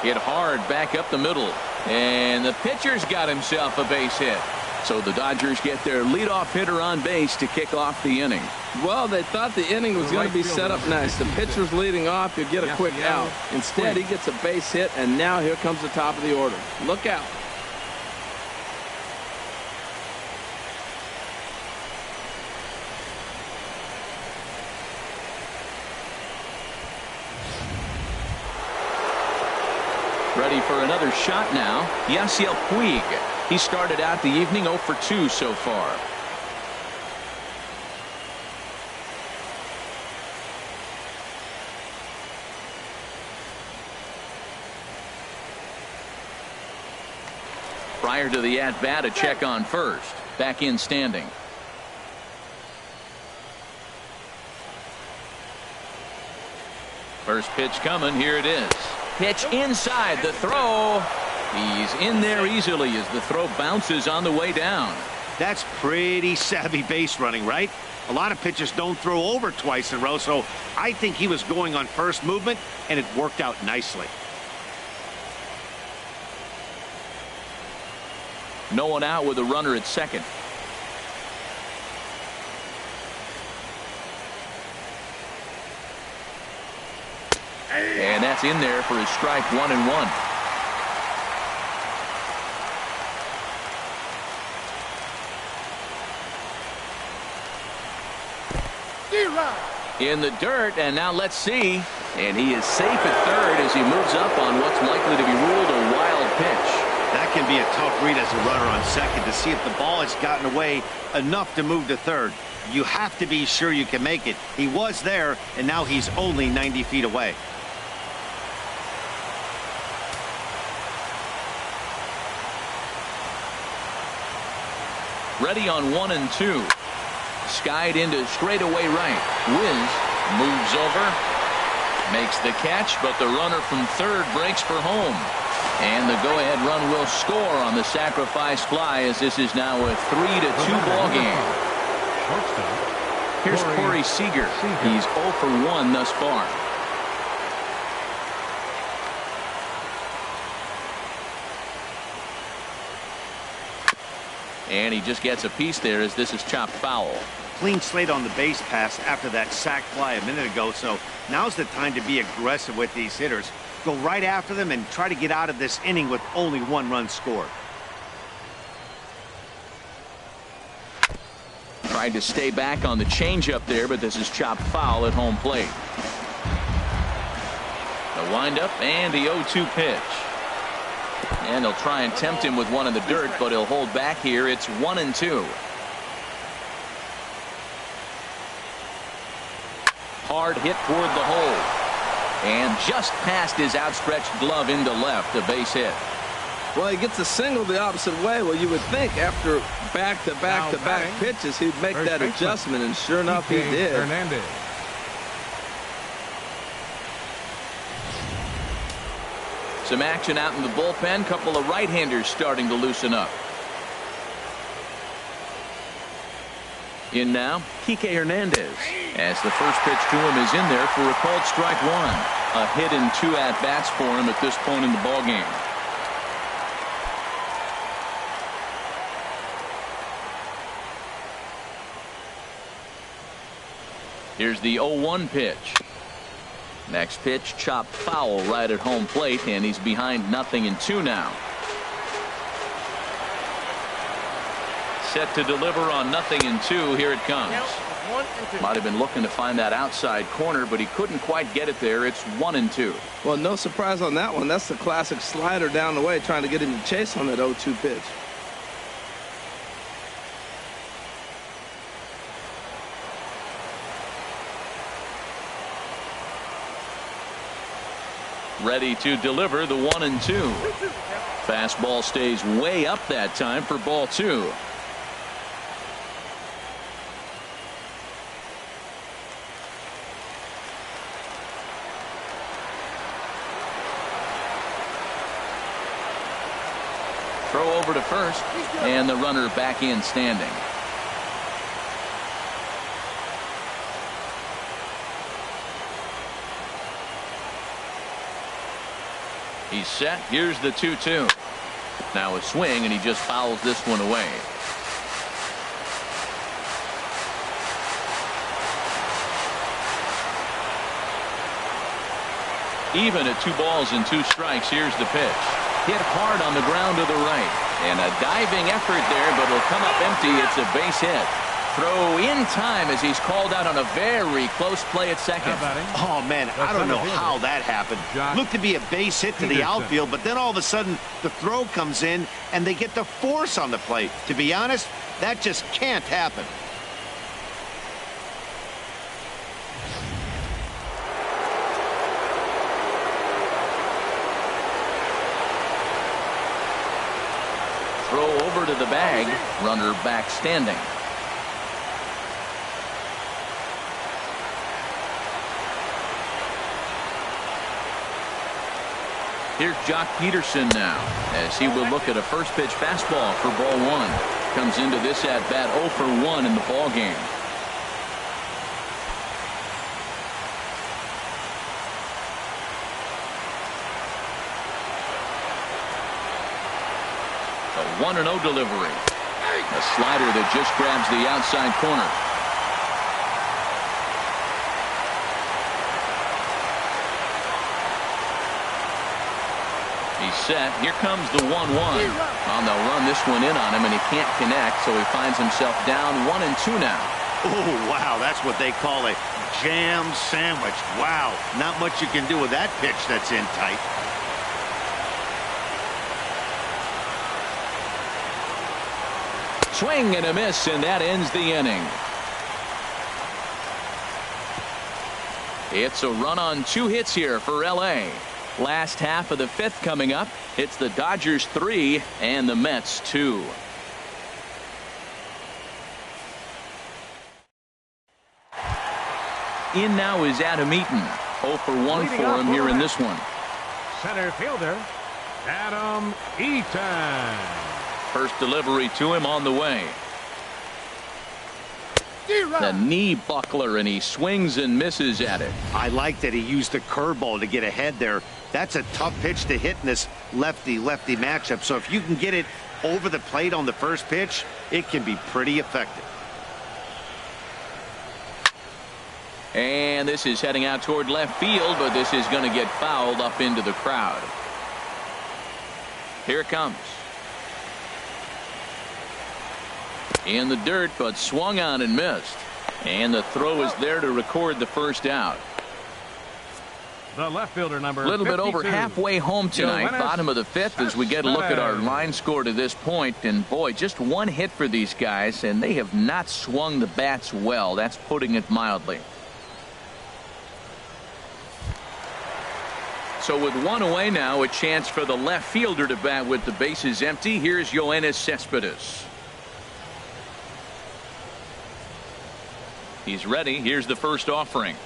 Hit hard back up the middle. And the pitcher's got himself a base hit. So the Dodgers get their leadoff hitter on base to kick off the inning. Well, they thought the inning was going to be set up nice. The pitcher's leading off, you'll get a quick out. Instead, he gets a base hit, and now here comes the top of the order. Look out. Ready for another shot now. Yasiel Puig. He started out the evening 0 for 2 so far. Prior to the at-bat, a check on first. Back in standing. First pitch coming. Here it is. Pitch inside. The throw. He's in there easily as the throw bounces on the way down. That's pretty savvy base running, right? A lot of pitchers don't throw over twice in a row, so I think he was going on first movement, and it worked out nicely. No one out with a runner at second. And that's in there for his strike 1-1. In the dirt, and now let's see. And he is safe at third as he moves up on what's likely to be ruled a wild pitch. That can be a tough read as a runner on second to see if the ball has gotten away enough to move to third. You have to be sure you can make it. He was there, and now he's only 90 feet away. Ready on 1 and 2. Skied into straightaway right. Wiz moves over, makes the catch, but the runner from third breaks for home. And the go-ahead run will score on the sacrifice fly, as this is now a 3-2 ball game. Here's Corey Seager. He's 0 for 1 thus far. And he just gets a piece there as this is chopped foul. Clean slate on the base pass after that sac fly a minute ago, so now's the time to be aggressive with these hitters. Go right after them and try to get out of this inning with only 1 run scored. Tried to stay back on the changeup there, but this is chopped foul at home plate. The windup and the 0-2 pitch. And they'll try and tempt him with one in the dirt, but he'll hold back here. It's 1-2. Hard hit toward the hole. And just past his outstretched glove into left, a base hit. Well, he gets a single the opposite way. Well, you would think after back-to-back pitches, he'd make that adjustment, and sure enough, he did. Hernandez. Some action out in the bullpen. Couple of right-handers starting to loosen up. In now, Kike Hernandez, as the first pitch to him is in there for a called strike 1. A hit and 2 at-bats for him at this point in the ballgame. Here's the 0-1 pitch. Next pitch, chopped foul right at home plate, and he's behind 0-2 now. Set to deliver on 0-2. Here it comes. Might have been looking to find that outside corner, but he couldn't quite get it there. It's 1-2. Well, no surprise on that one. That's the classic slider down the way, trying to get him to chase on that 0-2 pitch. Ready to deliver the 1-2. Fastball stays way up that time for ball 2. Throw over to first, and the runner back in standing. He's set. Here's the 2-2. Now a swing, and he just fouls this one away. Even at 2 balls and 2 strikes. Here's the pitch. Hit hard on the ground to the right. And a diving effort there, but it'll come up empty. It's a base hit. Throw in time as he's called out on a very close play at second. Oh, man, I don't know how that happened. Looked to be a base hit to the outfield, but then all of a sudden the throw comes in and they get the force on the plate. To be honest, that just can't happen. Throw over to the bag. Runner back standing. Here's Jock Peterson now, as he will look at a first pitch fastball for ball 1. Comes into this at bat 0 for 1 in the ball game. A 1-0 delivery. A slider that just grabs the outside corner. He's set. Here comes the 1-1. Oh, they'll run this one in on him, and he can't connect, so he finds himself down 1-2 now. Oh, wow, that's what they call a jam sandwich. Wow, not much you can do with that pitch that's in tight. Swing and a miss, and that ends the inning. It's a run on 2 hits here for L.A. Last half of the 5th coming up. It's the Dodgers 3 and the Mets 2. In now is Adam Eaton. 0 for 1 for him here in this one. Center fielder, Adam Eaton. First delivery to him on the way. The knee buckler, and he swings and misses at it. I like that he used the curveball to get ahead there. That's a tough pitch to hit in this lefty-lefty matchup. So if you can get it over the plate on the first pitch, it can be pretty effective. And this is heading out toward left field, but this is going to get fouled up into the crowd. Here it comes. In the dirt, but swung on and missed. And the throw is there to record the first out. The left fielder, number 52. A little bit over halfway home tonight, bottom of the fifth, as we get a look at our line score to this point. And boy, just one hit for these guys, and they have not swung the bats well. That's putting it mildly. So with one away now, a chance for the left fielder to bat with the bases empty. Here's Yoenis Cespedes. He's ready. Here's the first offering.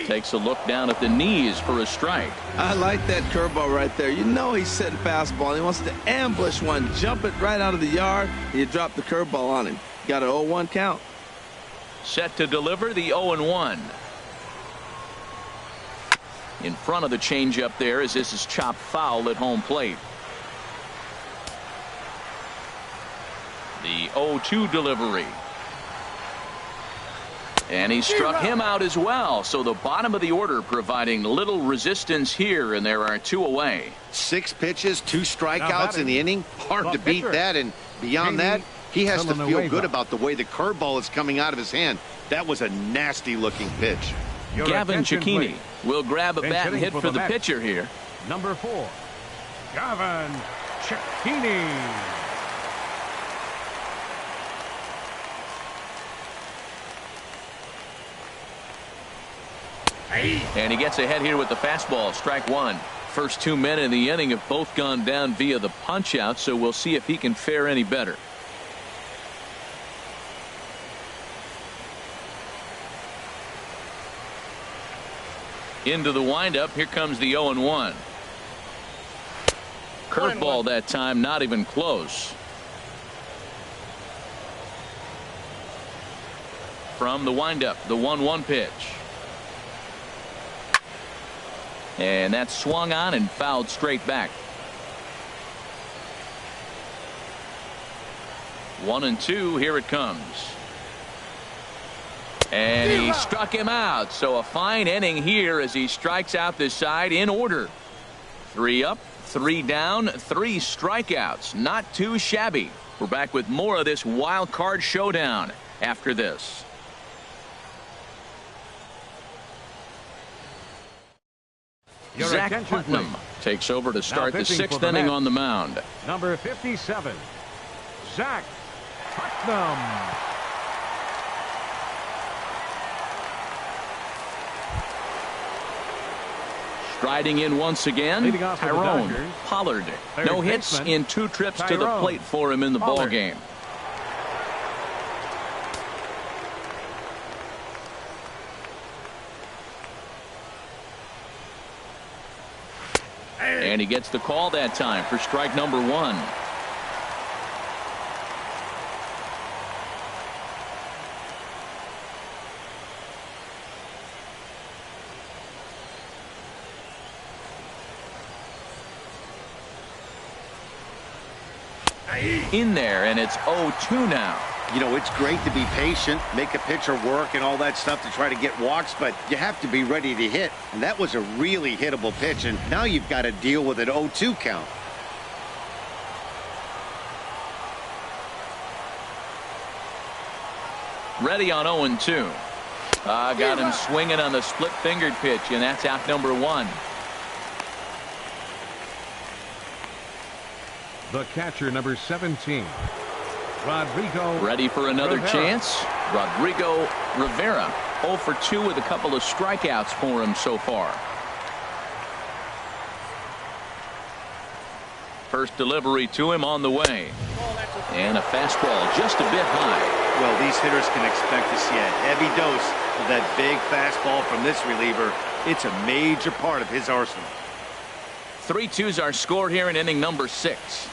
Takes a look down at the knees for a strike. I like that curveball right there. You know he's setting fastball. He wants to ambush one, jump it right out of the yard, and you drop the curveball on him. Got an 0-1 count. Set to deliver the 0-1. In front of the changeup there, as this is chopped foul at home plate. The 0-2 delivery. And he struck him out as well. So the bottom of the order providing little resistance here, and there are two away. 6 pitches, 2 strikeouts in the inning. Hard to beat that, and beyond that, he has to feel good about the way the curveball is coming out of his hand. That was a nasty-looking pitch. Gavin Cecchini will grab a bat and hit for the pitcher here. Number 4, Gavin Cecchini. And he gets ahead here with the fastball. Strike one. First 2 men in the inning have both gone down via the punch out, so we'll see if he can fare any better. Into the windup. Here comes the 0-1. Curveball that time, not even close. From the windup, the 1-1 pitch. And that's swung on and fouled straight back. 1-2. Here it comes. And he struck him out. So a fine inning here as he strikes out this side in order. 3 up, 3 down, 3 strikeouts. Not too shabby. We're back with more of this wild card showdown after this. Zach Putnam takes over to start the 6th inning on the mound. Number 57, Zach Putnam. Striding in once again, Tyrone Pollard. No hits in 2 trips to the plate for him in the ball game. And he gets the call that time for strike number 1. In there, and it's 0-2 now. You know, it's great to be patient, make a pitcher work and all that stuff to try to get walks, but you have to be ready to hit. And that was a really hittable pitch, and now you've got to deal with an 0-2 count. Ready on 0-2. Got him swinging on the split-fingered pitch, and that's out number 1. The catcher, number 17, Rodrigo. Ready for another chance. Rodrigo Rivera, 0 for 2 with a couple of strikeouts for him so far. First delivery to him on the way. And a fastball just a bit high. Well, these hitters can expect to see a heavy dose of that big fastball from this reliever. It's a major part of his arsenal. 3-2's our score here in inning number 6.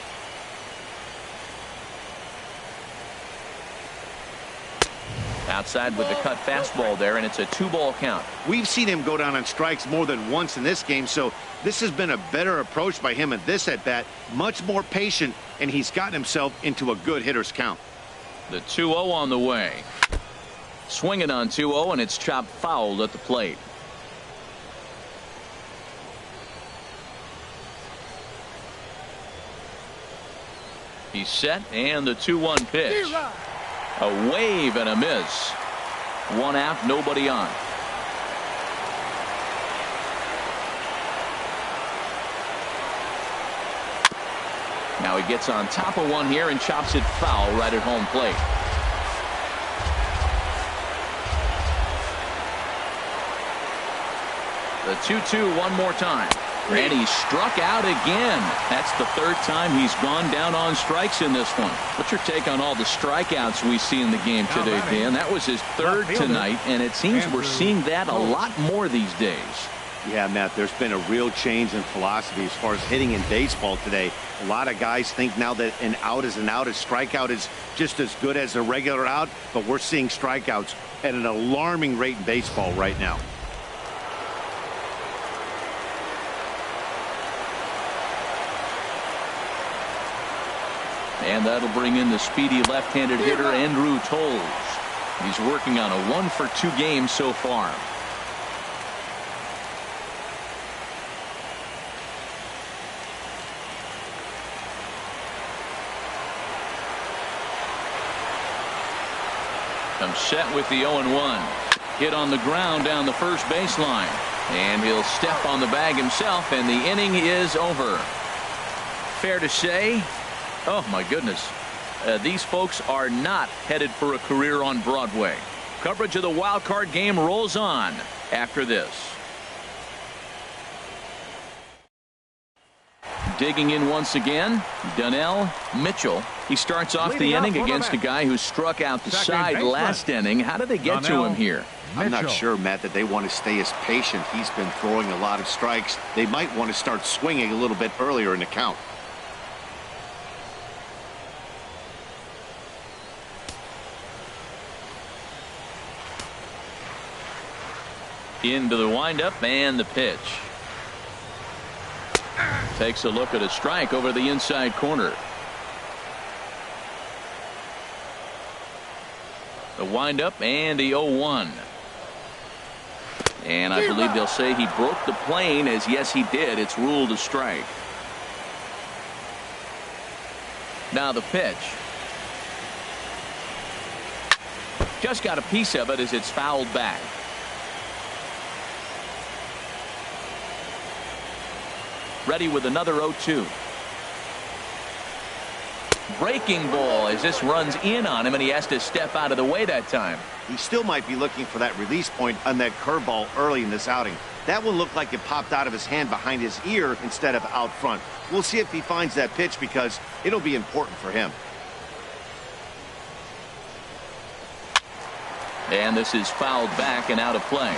Outside with the cut fastball there, and it's a 2-ball count. We've seen him go down on strikes more than once in this game, so this has been a better approach by him at this at-bat. Much more patient, and he's gotten himself into a good hitter's count. The 2-0 on the way. Swinging on 2-0, and it's chopped foul at the plate. He's set, and the 2-1 pitch. A wave and a miss. 1 out, nobody on. Now he gets on top of one here and chops it foul right at home plate. The 2-2 one more time. And he struck out again. That's the 3rd time he's gone down on strikes in this one. What's your take on all the strikeouts we see in the game today, Dan? That was his 3rd tonight, and it seems we're seeing that a lot more these days. Yeah, Matt, there's been a real change in philosophy as far as hitting in baseball today. A lot of guys think now that an out is an out, a strikeout is just as good as a regular out, but we're seeing strikeouts at an alarming rate in baseball right now. And that'll bring in the speedy left-handed hitter Andrew Toles. He's working on a 1-for-2 game so far. Comes set with the 0-1. Hit on the ground down the first baseline. And he'll step on the bag himself, and the inning is over. Fair to say, oh my goodness, these folks are not headed for a career on Broadway. Coverage of the wild card game rolls on after this. Digging in once again, Donnell Mitchell. He starts off the inning against a guy who struck out the side last inning. How did they get to him here? I'm not sure, Matt, that they want to stay as patient. He's been throwing a lot of strikes. They might want to start swinging a little bit earlier in the count. Into the windup and the pitch. Takes a look at a strike over the inside corner. The windup and the 0-1. And I believe they'll say he broke the plane, as yes he did. It's ruled a strike. Now the pitch. Just got a piece of it as it's fouled back. Ready with another 0-2. Breaking ball as this runs in on him, and he has to step out of the way that time. He still might be looking for that release point on that curveball early in this outing. That one looked like it popped out of his hand behind his ear instead of out front. We'll see if he finds that pitch, because it'll be important for him. And this is fouled back and out of play.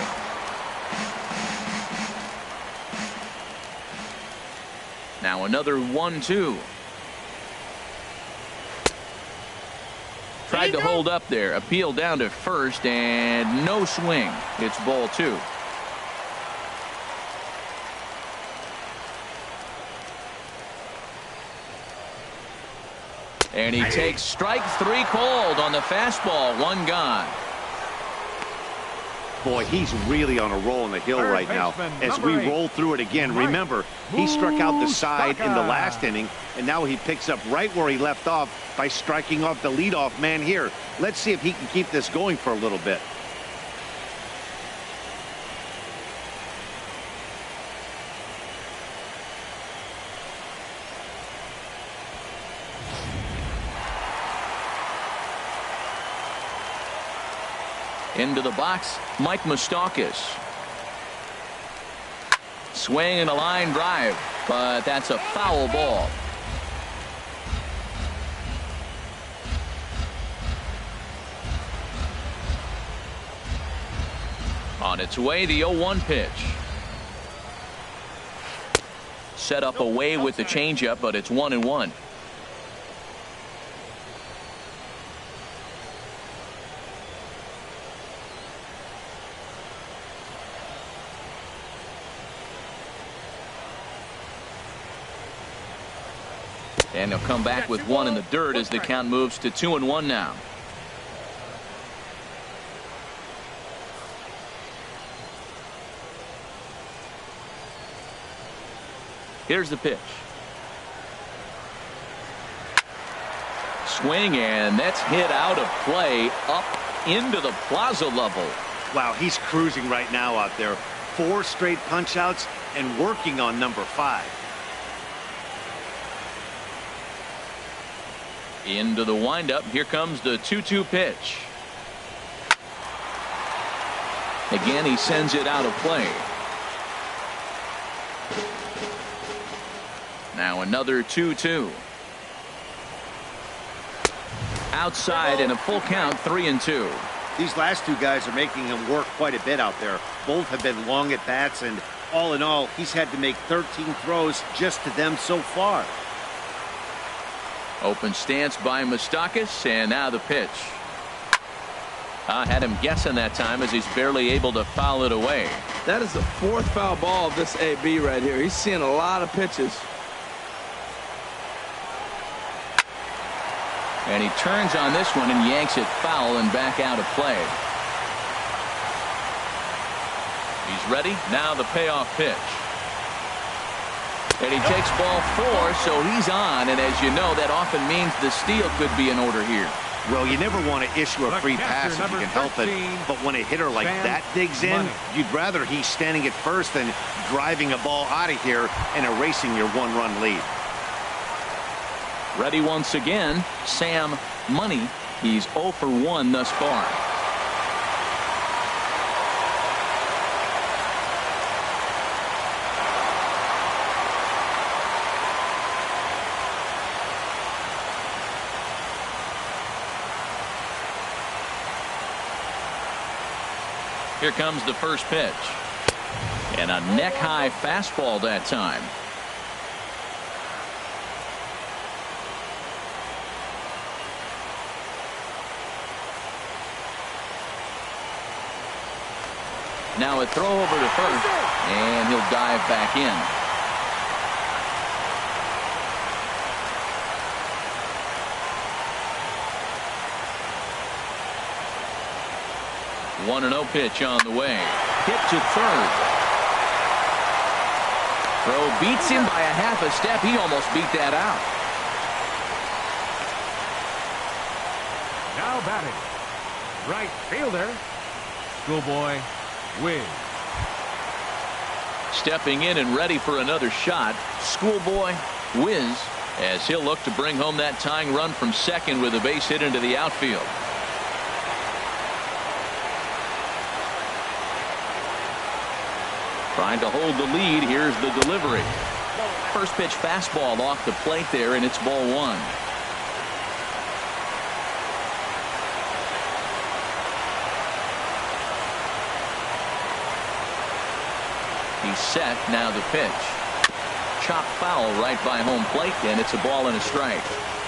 Now another 1-2. Tried to hold up there. Appeal down to first, and no swing. It's ball 2. And he takes strike 3 called on the fastball. 1 gone. Boy, he's really on a roll in the hill right now. As we roll through it again, remember, he struck out the side in the last inning, and now he picks up right where he left off by striking off the leadoff man here. Let's see if he can keep this going for a little bit. Into the box, Mike Moustakas. Swing and a line drive, but that's a foul ball. On its way, the 0-1 pitch. set up away with the changeup, but it's 1-1. And he'll come back with one in the dirt as the count moves to 2-1 now. Here's the pitch. Swing, and that's hit out of play up into the plaza level. Wow, he's cruising right now out there. 4 straight punch outs and working on number 5. Into the windup. Here comes the 2-2 pitch. Again, he sends it out of play. Now another 2-2. Outside and a full count, 3-2. These last 2 guys are making him work quite a bit out there. Both have been long at bats, and all in all, he's had to make 13 throws just to them so far. Open stance by Moustakas, and now the pitch. I had him guessing that time as he's barely able to foul it away. That is the 4th foul ball of this AB right here. He's seeing a lot of pitches. And he turns on this one and yanks it foul and back out of play. He's ready. Now the payoff pitch. And he takes ball 4, so he's on. And as you know, that often means the steal could be in order here. Well, you never want to issue a free pass if you can help it. But when a hitter like that digs in, you'd rather he's standing at first than driving a ball out of here and erasing your 1-run lead. Ready once again, Sam Money. He's 0 for 1 thus far. Here comes the first pitch. And a neck-high fastball that time. Now a throw over to first, and he'll dive back in. One 1-0 pitch on the way. Hit to third. Throw beats him by a half a step. He almost beat that out. Now batting, right fielder, Schoolboy Wiz. Stepping in and ready for another shot, Schoolboy Wiz, as he'll look to bring home that tying run from second with a base hit into the outfield. Trying to hold the lead. Here's the delivery. First pitch fastball off the plate there, and it's ball 1. He's set. Now the pitch. Chop foul right by home plate, and it's a ball and a strike.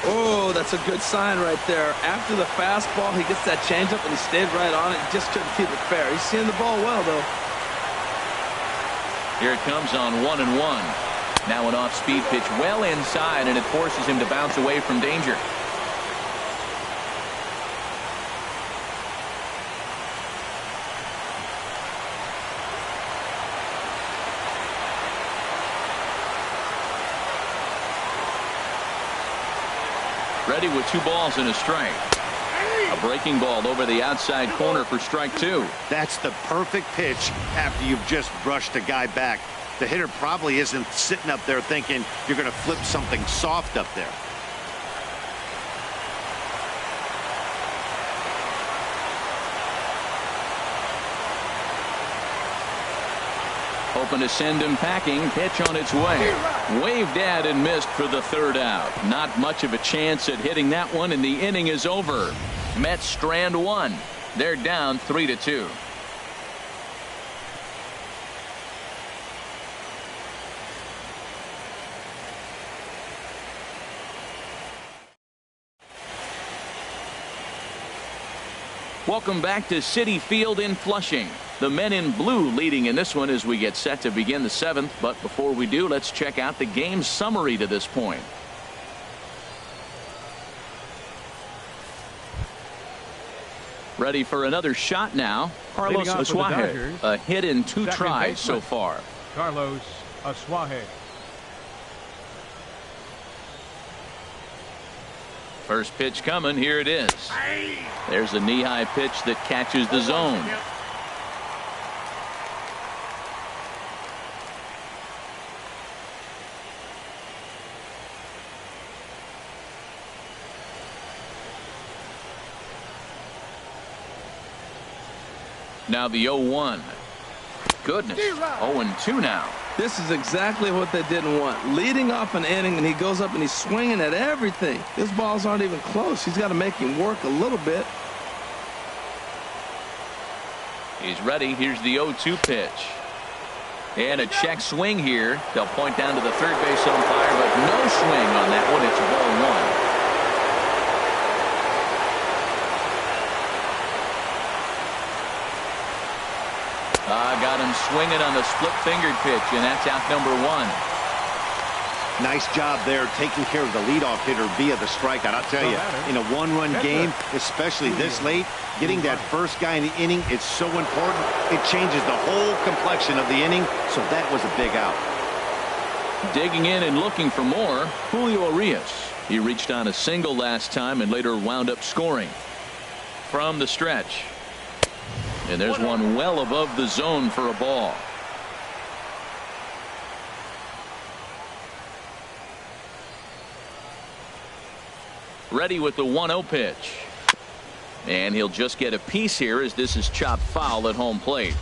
Oh, that's a good sign right there. After the fastball, he gets that changeup, and he stayed right on it. Just couldn't keep it fair. He's seeing the ball well, though. Here it comes on 1-1. Now an off-speed pitch well inside, and it forces him to bounce away from danger. Ready with 2 balls and a strike. A breaking ball over the outside corner for strike 2. That's the perfect pitch after you've just brushed a guy back. The hitter probably isn't sitting up there thinking you're going to flip something soft up there. Hoping to send him packing. Pitch on its way. Waved at and missed for the 3rd out. Not much of a chance at hitting that one, and the inning is over. Mets strand 1. They're down 3-2. Welcome back to Citi Field in Flushing. The men in blue leading in this one as we get set to begin the 7th. But before we do, let's check out the game summary to this point. Ready for another shot now. Carlos Asuaje, a hit in 2 tries so far. Carlos Asuaje. First pitch coming. Here it is. There's a knee-high pitch that catches the zone. Now the 0-1. Goodness. 0-2 now. This is exactly what they didn't want. Leading off an inning, and he goes up and he's swinging at everything. His balls aren't even close. He's got to make him work a little bit. He's ready. Here's the 0-2 pitch. And a check swing here. They'll point down to the third base umpire, but no swing on that one. It's ball 1. Got him swinging on the split-fingered pitch, and that's out number 1. Nice job there taking care of the leadoff hitter via the strikeout. I'll tell you, in a one-run game, especially this late, getting that first guy in the inning, it's so important. It changes the whole complexion of the inning, so that was a big out. Digging in and looking for more, Julio Urias. He reached on a single last time and later wound up scoring. From the stretch. And there's one well above the zone for a ball. Ready with the 1-0 pitch. And he'll just get a piece here as this is chopped foul at home plate.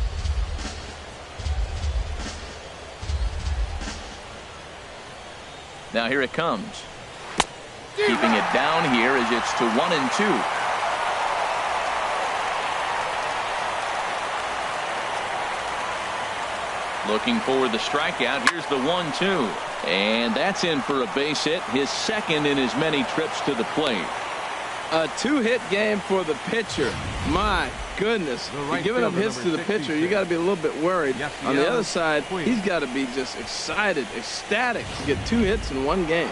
Now here it comes. Keeping it down here as it's to 1-2. Looking for the strikeout. Here's the 1-2. And that's in for a base hit, his second in as many trips to the plate. A 2-hit game for the pitcher. My goodness. You're giving up hits to the pitcher. You got to be a little bit worried. On the other side, he's got to be just excited, ecstatic to get 2 hits in one game.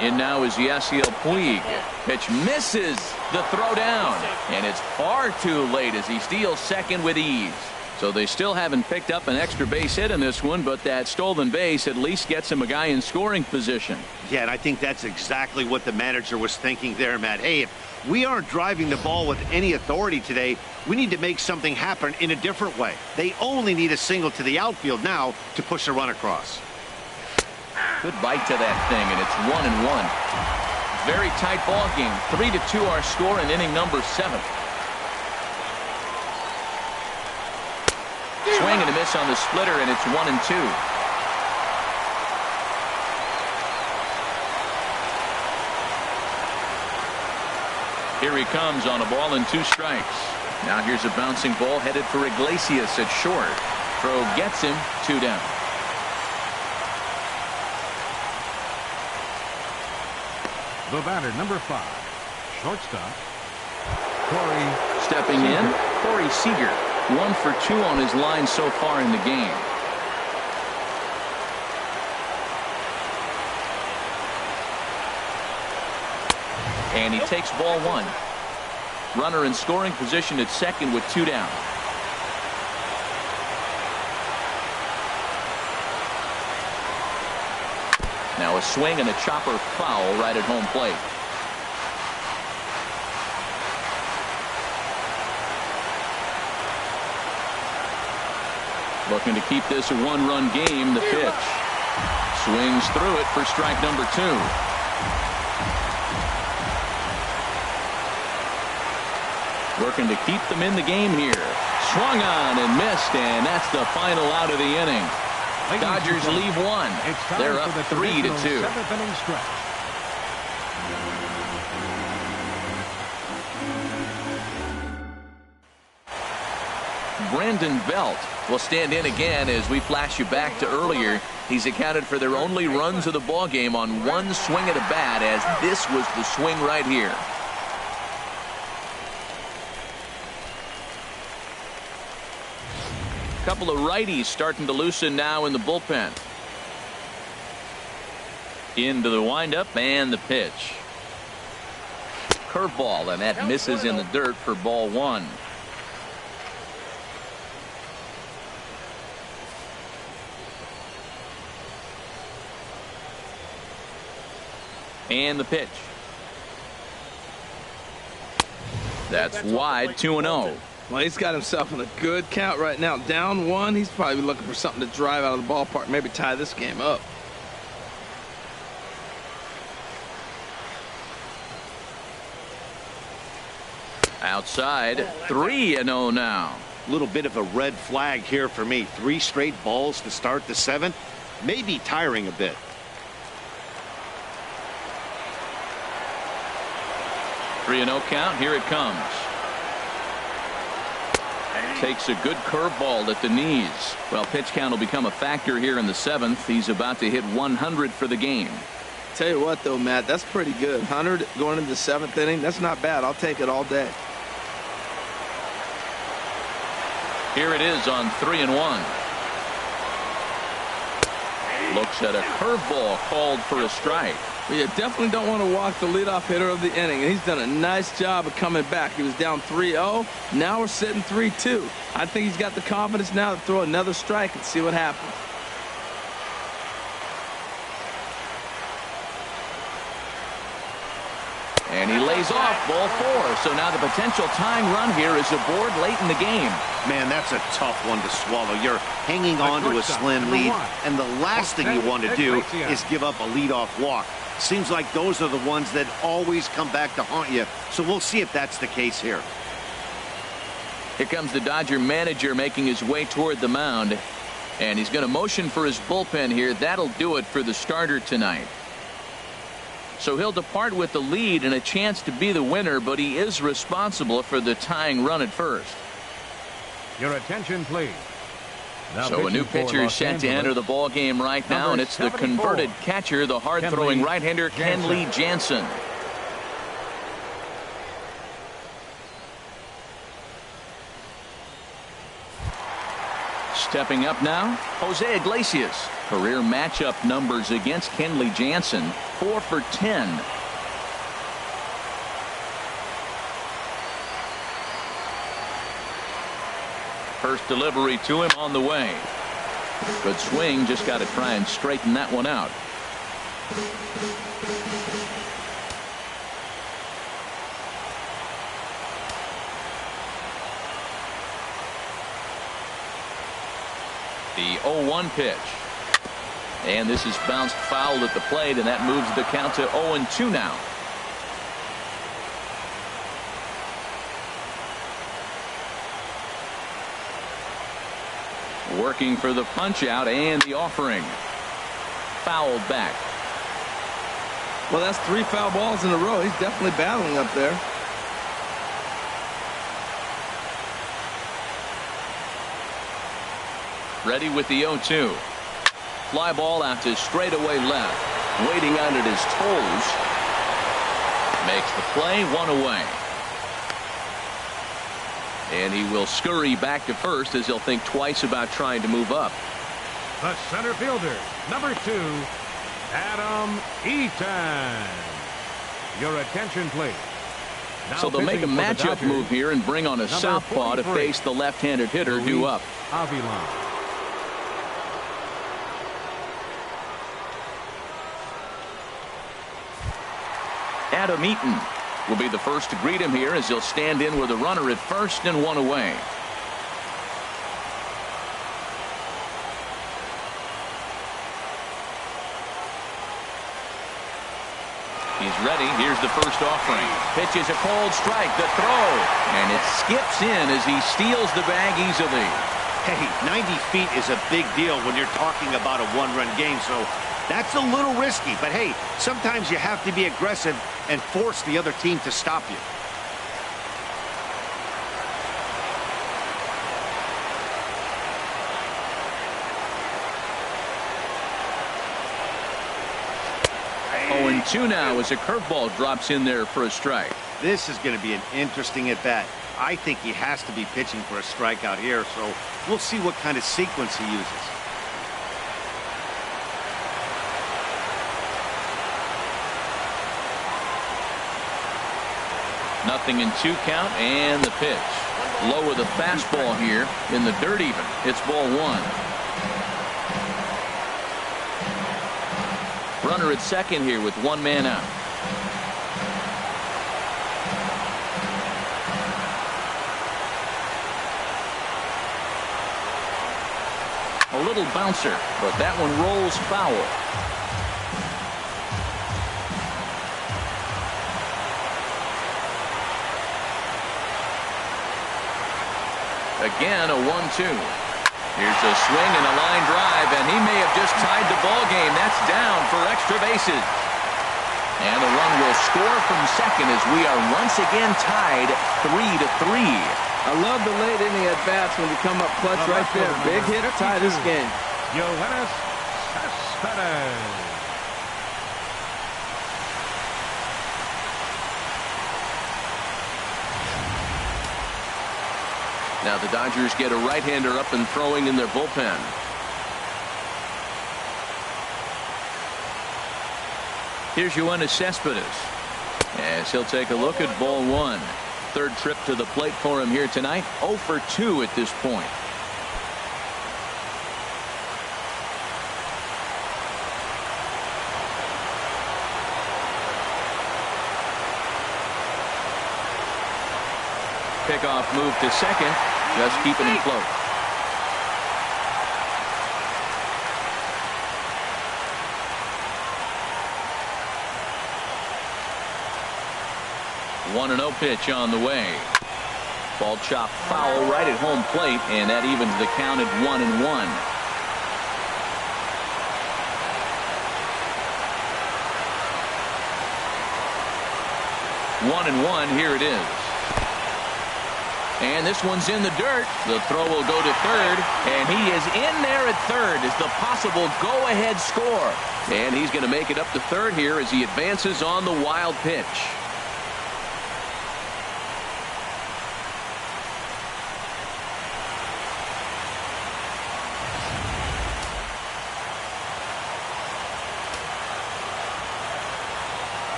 In now is Yasiel Puig. Pitch misses the throw down. And it's far too late as he steals second with ease. So they still haven't picked up an extra base hit in this one, but that stolen base at least gets him a guy in scoring position. Yeah, and I think that's exactly what the manager was thinking there, Matt. Hey, if we aren't driving the ball with any authority today, we need to make something happen in a different way. They only need a single to the outfield now to push a run across. Good bite to that thing, and it's 1-1. Very tight ball game. 3-2 our score in inning number 7. Swing and a miss on the splitter, and it's 1-2. Here he comes on a ball and 2 strikes. Now here's a bouncing ball headed for Iglesias at short. Throw gets him, 2 down. The batter, number 5, shortstop, Corey. Stepping in, Corey Seager. 1 for 2 on his line so far in the game. And he takes ball 1. Runner in scoring position at second with 2 down. Now a swing and a chopper foul right at home plate. Looking to keep this a 1-run game. The pitch. Swings through it for strike number 2. Working to keep them in the game here. Swung on and missed, and that's the final out of the inning. Dodgers leave 1. They're up 3-2. 7th inning stretch. Brandon Belt will stand in again as we flash you back to earlier. He's accounted for their only runs of the ball game on one swing at a bat, as this was the swing right here. Couple of righties starting to loosen now in the bullpen. Into the windup and the pitch. Curveball, and that misses in the dirt for ball one. And the pitch. That's wide, 2-0. Well, he's got himself in a good count right now. Down one, he's probably looking for something to drive out of the ballpark, maybe tie this game up. Outside, 3-0 now. A little bit of a red flag here for me. 3 straight balls to start the 7th. Maybe tiring a bit. 3-0 count. Here it comes. Takes a good curveball at the knees. Well, pitch count will become a factor here in the 7th. He's about to hit 100 for the game. Tell you what, though, Matt, that's pretty good. 100 going into the 7th inning. That's not bad. I'll take it all day. Here it is on 3-1. Looks at a curveball called for a strike. Well, you definitely don't want to walk the leadoff hitter of the inning, and he's done a nice job of coming back. He was down 3-0. Now we're sitting 3-2. I think he's got the confidence now to throw another strike and see what happens. And he lays off ball 4. So now the potential tying run here is aboard late in the game. Man, that's a tough one to swallow. You're hanging on to a slim lead, and the last thing you want to do is give up a leadoff walk. Seems like those are the ones that always come back to haunt you. So we'll see if that's the case here. Here comes the Dodger manager making his way toward the mound. And he's going to motion for his bullpen here. That'll do it for the starter tonight. So he'll depart with the lead and a chance to be the winner, but he is responsible for the tying run at first. Your attention, please. Now so a new pitcher is set to enter the ball game right now, and it's the converted catcher, the hard-throwing right-hander Kenley Jansen. Stepping up now, Jose Iglesias. Career matchup numbers against Kenley Jansen, 4 for 10. First delivery to him on the way. Good swing, just got to try and straighten that one out. The 0-1 pitch. And this is bounced foul at the plate, and that moves the count to 0-2 now. Working for the punch out and the offering. Fouled back. Well, that's 3 foul balls in a row. He's definitely battling up there. Ready with the 0-2. Fly ball out to straightaway left. Waiting on it his toes. Makes the play, 1 away. And he will scurry back to first as he'll think twice about trying to move up. The center fielder, number 2, Adam Eaton. Your attention, please. Now so they'll make a matchup move here and bring on a southpaw to face the left-handed hitter due up. Avilan. Adam Eaton will be the first to greet him here as he'll stand in with a runner at first and 1 away. He's ready. Here's the first offering. Pitches a cold strike. The throw. And it skips in as he steals the bag easily. Hey, 90 feet is a big deal when you're talking about a one-run game, so that's a little risky. But hey, sometimes you have to be aggressive and force the other team to stop you. 2 now as a curveball drops in there for a strike. This is going to be an interesting at-bat. I think he has to be pitching for a strikeout here, so we'll see what kind of sequence he uses. Nothing in 2 count, and the pitch. Low with a fastball here in the dirt even. It's ball 1. Runner at second here with 1 man out. A little bouncer, but that one rolls foul. Again, a 1-2. Here's a swing and a line drive, and he may have just tied the ball game. That's down for extra bases. And the run will score from second as we are once again tied 3-3. I love the late inning at-bats when you come up clutch right there. Big hit to tie this game. Yoenis Cespedes. Now the Dodgers get a right-hander up and throwing in their bullpen. Here's Yoenis Cespedes as he'll take a look at ball 1. Third trip to the plate for him here tonight. 0 for 2 at this point. Pickoff move to second, just keeping him close. One 1-0 pitch on the way. Ball chopped foul right at home plate, and that evens the count at 1-1. One and one, here it is. And this one's in the dirt. The throw will go to third, and he is in there at third as the possible go-ahead score. And he's going to make it up to third here as he advances on the wild pitch.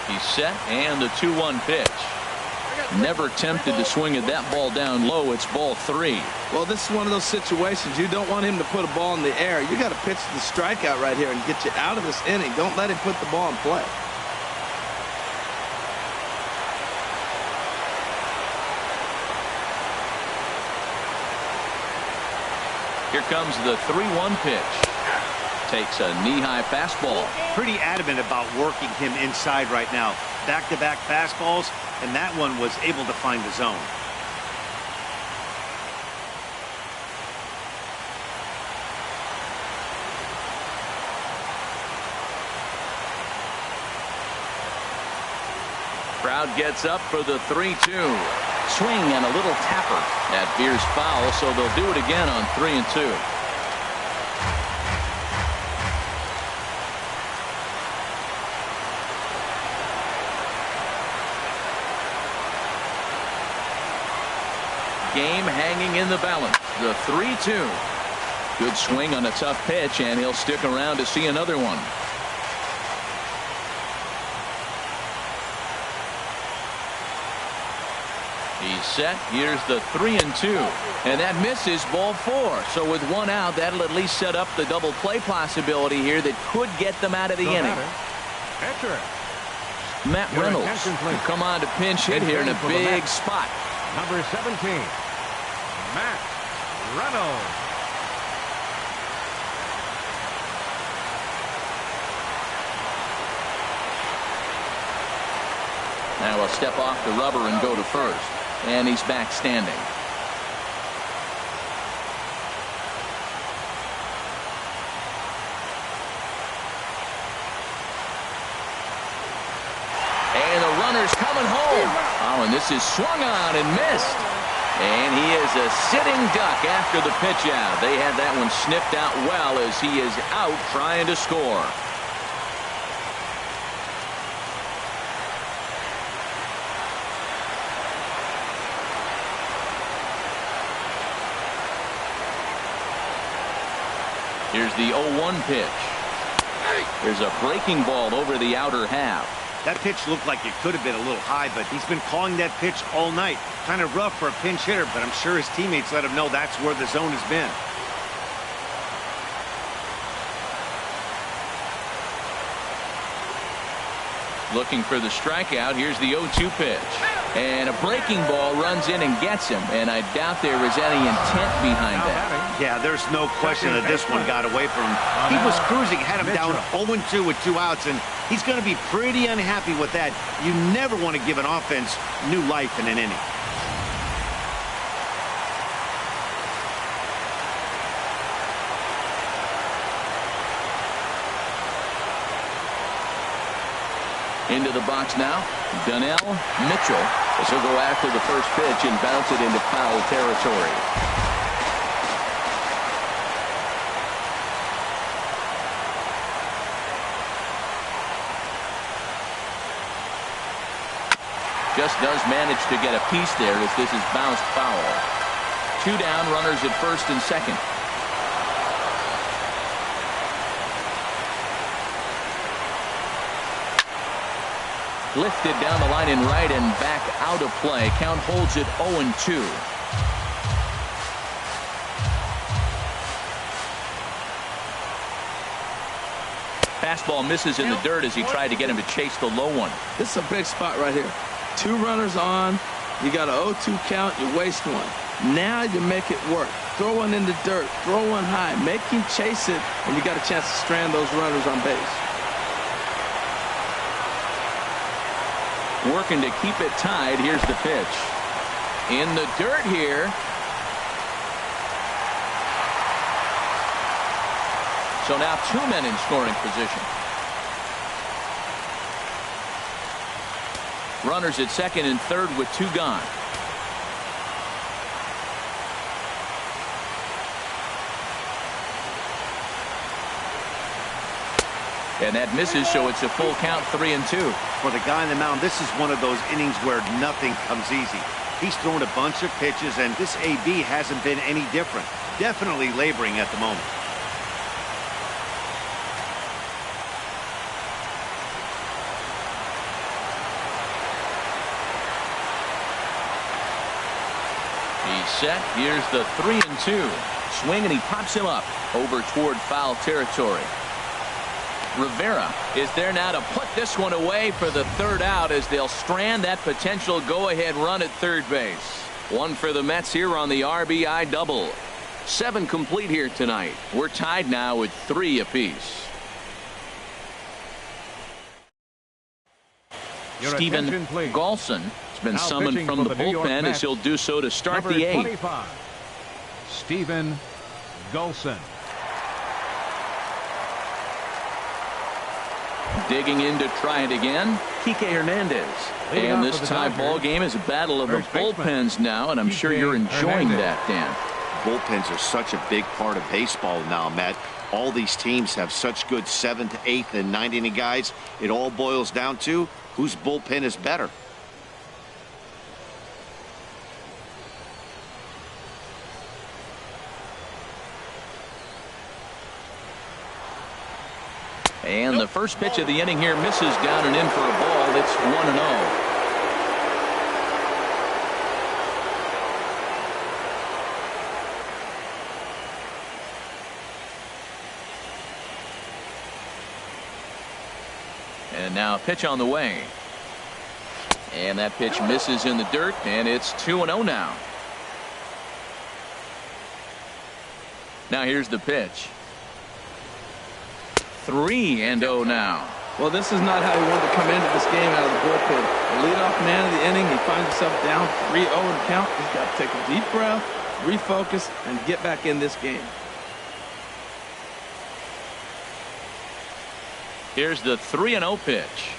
He's set, and the 2-1 pitch. Never tempted to swing at that ball down low. It's ball 3. Well, this is one of those situations you don't want him to put a ball in the air. You got to pitch the strikeout right here and get you out of this inning. Don't let him put the ball in play. Here comes the 3-1 pitch. Takes a knee-high fastball. Pretty adamant about working him inside right now. Back-to-back fastballs, and that one was able to find the zone. Crowd gets up for the 3-2. Swing and a little tapper. That veers foul, so they'll do it again on 3-2. Game hanging in the balance. The 3-2. Good swing on a tough pitch, and he'll stick around to see another one. He's set. Here's the 3-2. And that misses ball 4. So with one out, that'll at least set up the double play possibility here that could get them out of the inning. Matt Reynolds will come on to pinch hit here in a big spot. Number 17, Matt Reynolds. Now he'll step off the rubber and go to first. And he's back standing. And the runner's coming home. Oh, and this is swung on and missed. And he is a sitting duck after the pitch out. They had that one sniffed out well as he is out trying to score. Here's the 0-1 pitch. There's a breaking ball over the outer half. That pitch looked like it could have been a little high, but he's been calling that pitch all night. Kind of rough for a pinch hitter, but I'm sure his teammates let him know that's where the zone has been. Looking for the strikeout. Here's the 0-2 pitch. And a breaking ball runs in and gets him. And I doubt there was any intent behind that. Yeah, there's no question that this one got away from him. He was cruising, had him down 0-2 with 2 outs, and he's going to be pretty unhappy with that. You never want to give an offense new life in an inning. Into the box now, Donnell Mitchell. As he'll go after the first pitch and bounce it into foul territory. Just does manage to get a piece there as this is bounced foul. 2 down, runners at first and second. Lifted down the line in right and back out of play. Count holds it 0-2. Fastball misses in the dirt as he tried to get him to chase the low one. This is a big spot right here. 2 runners on. You got an 0-2 count. You waste one. Now you make it work. Throw one in the dirt. Throw one high. Make him chase it, and you got a chance to strand those runners on base. Working to keep it tied. Here's the pitch. In the dirt here. So now 2 men in scoring position. Runners at second and third with 2 gone. And that misses, so it's a full count, 3-2. For the guy on the mound, this is one of those innings where nothing comes easy. He's thrown a bunch of pitches, and this AB hasn't been any different. Definitely laboring at the moment. He's set. Here's the 3-2. Swing, and he pops him up over toward foul territory. Rivera is there now to put this one away for the 3rd out as they'll strand that potential go-ahead run at third base. 1 for the Mets here on the RBI double. 7 complete here tonight. We're tied now with 3 apiece. Steven Galson has been summoned from the bullpen as he'll do so to start the 8th. Steven Galson. Digging in to try it again, Kike Hernandez. And this tie ball game is a battle of the bullpens now, and I'm sure you're enjoying that, Dan. Bullpens are such a big part of baseball now, Matt. All these teams have such good 7th, 8th, and 9th inning guys. It all boils down to whose bullpen is better. And the first pitch of the inning here misses down and in for a ball. It's 1-0. And now a pitch on the way. And that pitch misses in the dirt, and it's 2-0 now. Now here's the pitch. 3-0 now. Well, this is not how he wanted to come into this game out of the bullpen. The leadoff man of the inning, he finds himself down 3-0 in count. He's got to take a deep breath, refocus, and get back in this game. Here's the 3-0 pitch.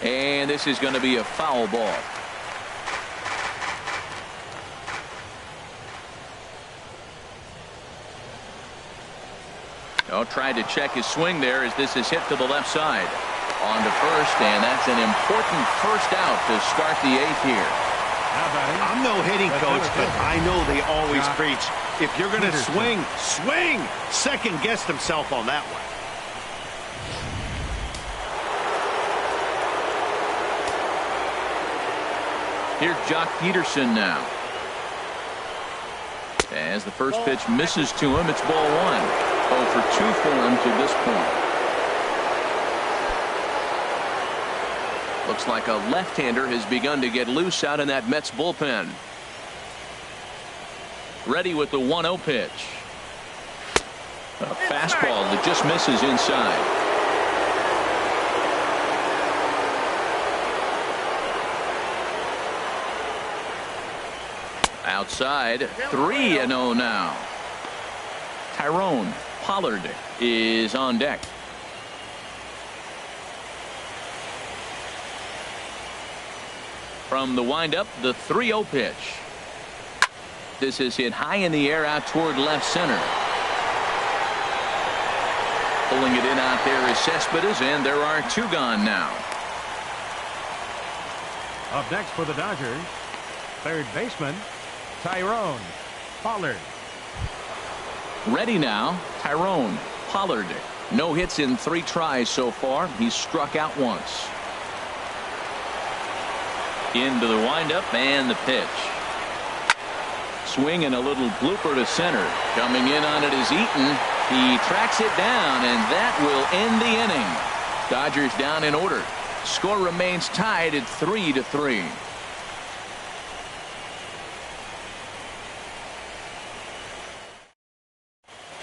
And this is going to be a foul ball. Oh, tried to check his swing there as this is hit to the left side. On to first, and that's an important first out to start the 8th here. I'm no hitting coach, but I know they always preach, if you're going to swing, swing! Second guessed himself on that one. Here's Jock Peterson now. As the first pitch misses to him, it's ball 1. 0 for 2 for him to this point. Looks like a left-hander has begun to get loose out in that Mets bullpen. Ready with the 1-0 pitch. A fastball that just misses inside. Outside, 3-0 now. Tyrone Pollard is on deck. From the windup, the 3-0 pitch. This is hit high in the air out toward left center. Pulling it in out there is Cespedes, and there are 2 gone now. Up next for the Dodgers, third baseman Tyrone Pollard. Ready now, Tyrone Pollard. No hits in 3 tries so far. He's struck out once. Into the windup and the pitch. Swing and a little blooper to center. Coming in on it is Eaton. He tracks it down, and that will end the inning. Dodgers down in order. Score remains tied at 3-3.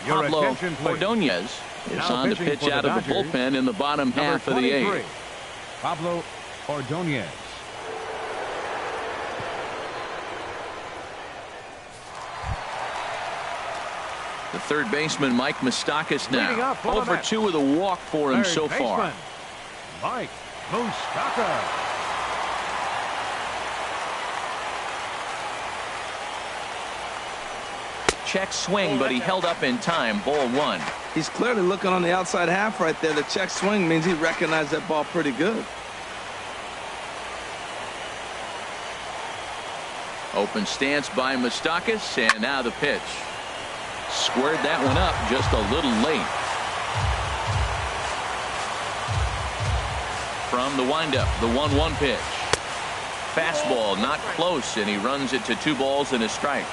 Pablo Ordonez is on to pitch out of the bullpen in the bottom half of the 8th. Pablo Ordonez. The third baseman, Mike Moustakas, now. 0 for 2 with a walk for him so far. Mike Moustakas. Check swing, but he held up in time. Ball 1. He's clearly looking on the outside half right there. The check swing means he recognized that ball pretty good. Open stance by Moustakas, and now the pitch. Squared that one up just a little late. From the windup, the 1-1 pitch. Fastball not close, and he runs it to 2 balls and a strike.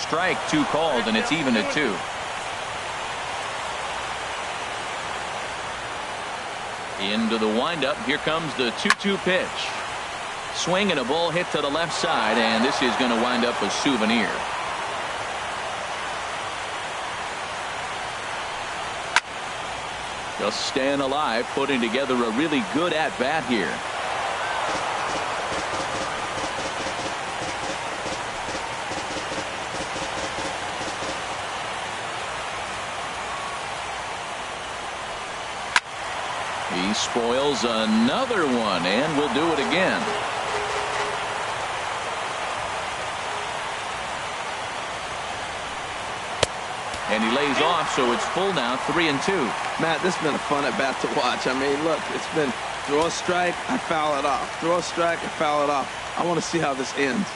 Strike 2 called, and it's even at 2. Into the windup. Here comes the 2-2 pitch. Swing and a ball hit to the left side, and this is going to wind up a souvenir. Just staying alive, putting together a really good at-bat here. He spoils another one, and will do it again. And he lays off, so it's full now, 3-2. Matt, this has been a fun at bat to watch. I mean, look, it's been throw a strike, I foul it off. Throw a strike, I foul it off. I want to see how this ends.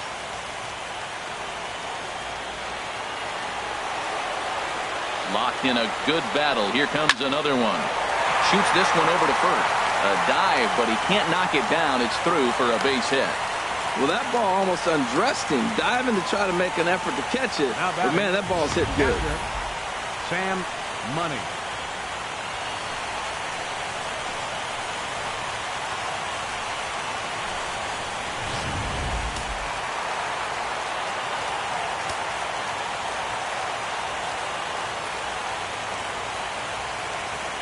Locked in a good battle. Here comes another one. Shoots this one over to first. A dive, but he can't knock it down. It's through for a base hit. Well, that ball almost undressed him, diving to try to make an effort to catch it. But, man, that ball's hit good. Sam Money.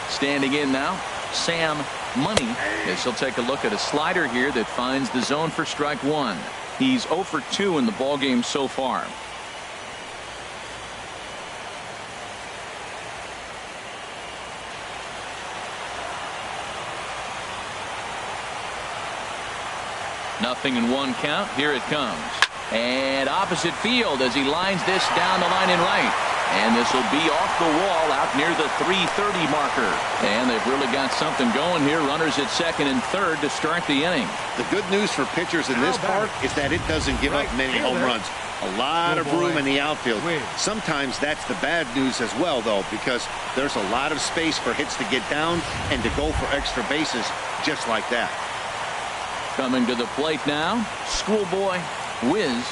Standing in now, Sam Money, as he'll take a look at a slider here that finds the zone for strike 1. He's 0 for 2 in the ballgame so far. Nothing in 1 count. Here it comes. And opposite field as he lines this down the line in right. And this will be off the wall out near the 330 marker. And they've really got something going here. Runners at second and third to start the inning. The good news for pitchers in this park is that it doesn't give up many home runs. A lot of room in the outfield. Sometimes that's the bad news as well, though, because there's a lot of space for hits to get down and to go for extra bases just like that. Coming to the plate now, Schoolboy Wiz.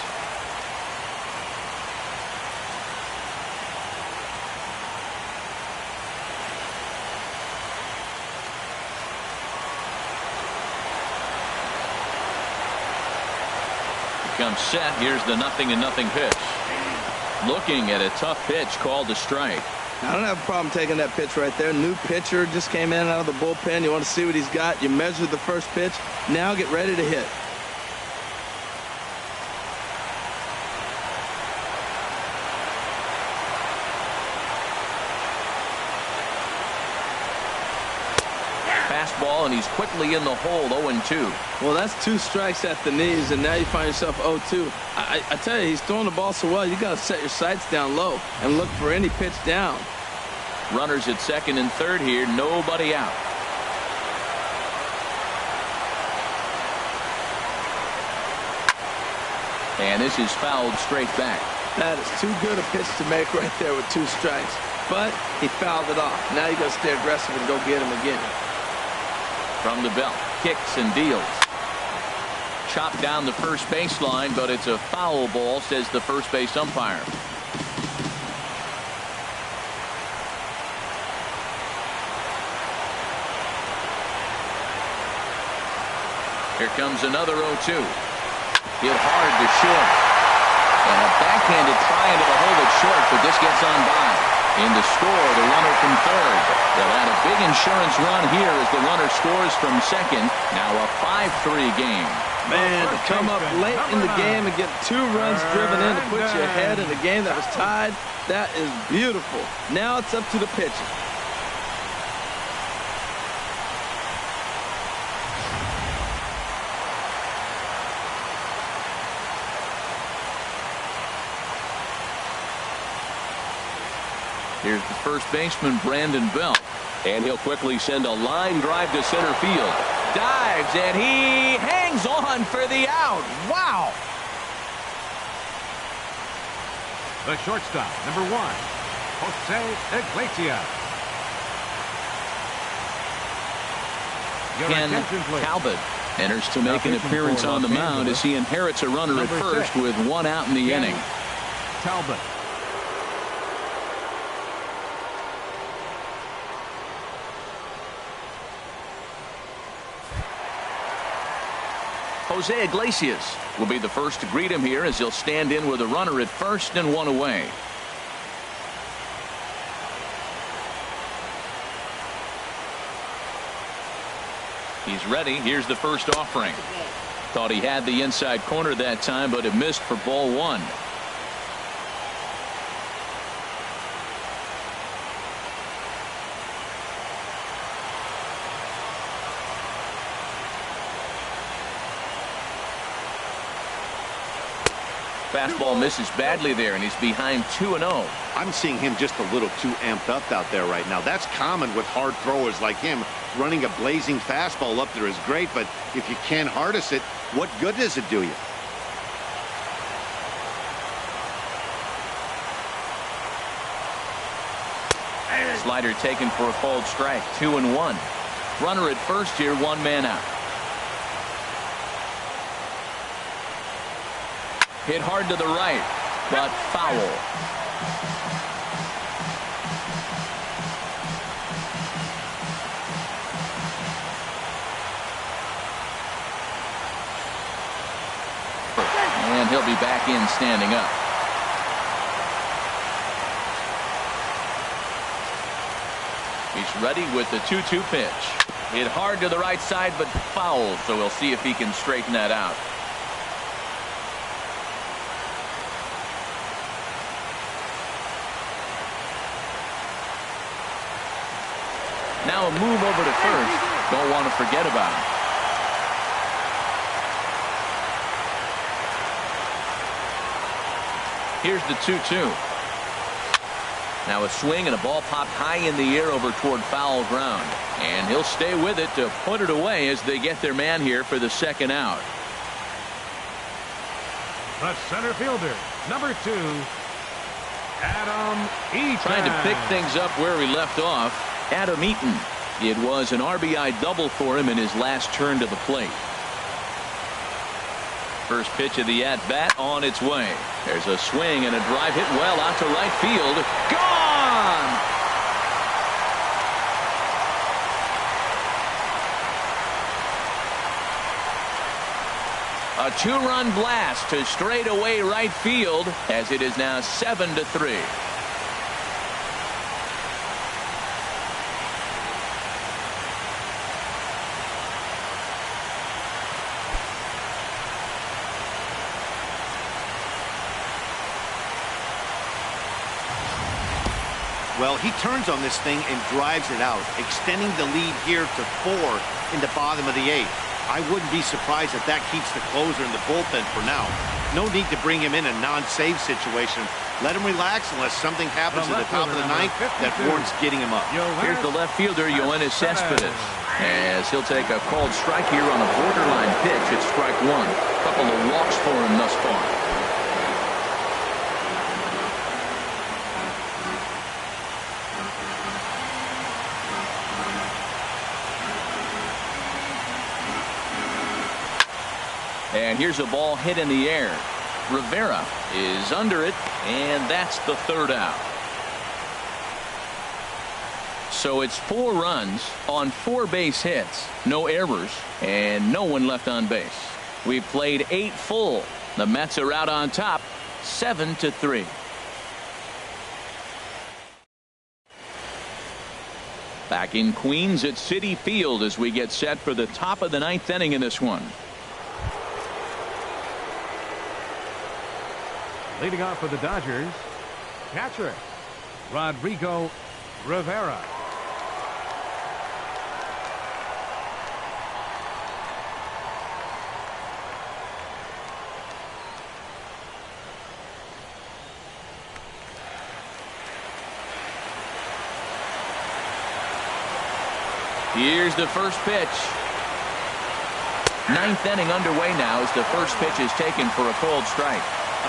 Comes set. Here's the 0-0 pitch. Looking at a tough pitch called a strike. I don't have a problem taking that pitch right there. New pitcher just came in out of the bullpen. You want to see what he's got. You measure the first pitch. Now get ready to hit. Fastball, and he's quickly in the hole, 0-2. Well, that's 2 strikes at the knees, and now you find yourself 0-2. I tell you, he's throwing the ball so well, you got to set your sights down low and look for any pitch down. Runners at second and third here, nobody out. And this is fouled straight back. That is too good a pitch to make right there with 2 strikes. But he fouled it off. Now you got to stay aggressive and go get him again. From the belt, kicks and deals. Chopped down the first baseline, but it's a foul ball, says the first base umpire. Here comes another 0-2. Hit hard to short. And a backhanded try into the hole at short, but this gets on by. In to score, the runner from third. They'll add a big insurance run here as the runner scores from second. Now a 5-3 game. Man, to come up late in the game and get 2 runs driven in to put you ahead in a game that was tied, that is beautiful. Now it's up to the pitcher. Here's the first baseman, Brandon Belt. And he'll quickly send a line drive to center field. Dives, and he hangs on for the out. Wow. The shortstop, number 1, Jose Iglesias. Ken Talbot enters to make an appearance on the mound as he inherits a runner at first with 1 out in the inning. Talbot. Jose Iglesias will be the first to greet him here as he'll stand in with a runner at first and 1 away. He's ready. Here's the first offering. Thought he had the inside corner that time, but it missed for ball 1. Fastball misses badly there, and he's behind 2-0. I'm seeing him just a little too amped up out there right now. That's common with hard throwers like him. Running a blazing fastball up there is great, but if you can't harness it, what good does it do you? Slider taken for a called strike, 2-1. Runner at first here, 1 man out. Hit hard to the right, but foul. And he'll be back in standing up. He's ready with the 2-2 pitch. Hit hard to the right side, but foul, so we'll see if he can straighten that out. Now a move over to first. Don't want to forget about him. Here's the 2-2. Now a swing and a ball popped high in the air over toward foul ground. And he'll stay with it to put it away as they get their man here for the second out. The center fielder, number 2, Adam Eaton. Trying to pick things up where we left off. Adam Eaton. It was an RBI double for him in his last turn to the plate. First pitch of the at-bat on its way. There's a swing and a drive hit well out to right field. Gone! A 2-run blast to straightaway right field as it is now 7-3. Well, he turns on this thing and drives it out, extending the lead here to 4 in the bottom of the 8th. I wouldn't be surprised if that keeps the closer in the bullpen for now. No need to bring him in a non-save situation. Let him relax unless something happens at the top of the 9th that warrants getting him up. Here's the left fielder, Yoenis Cespedes, as he'll take a called strike here on a borderline pitch at strike 1. Couple of walks for him thus far. And here's a ball hit in the air. Rivera is under it, and that's the third out. So it's 4 runs on 4 base hits, no errors, and no one left on base. We've played 8 full. The Mets are out on top, 7-3. Back in Queens at Citi Field as we get set for the top of the 9th inning in this one. Leading off for the Dodgers, catcher Rodrigo Rivera. Here's the first pitch. 9th inning underway now as the first pitch is taken for a called strike.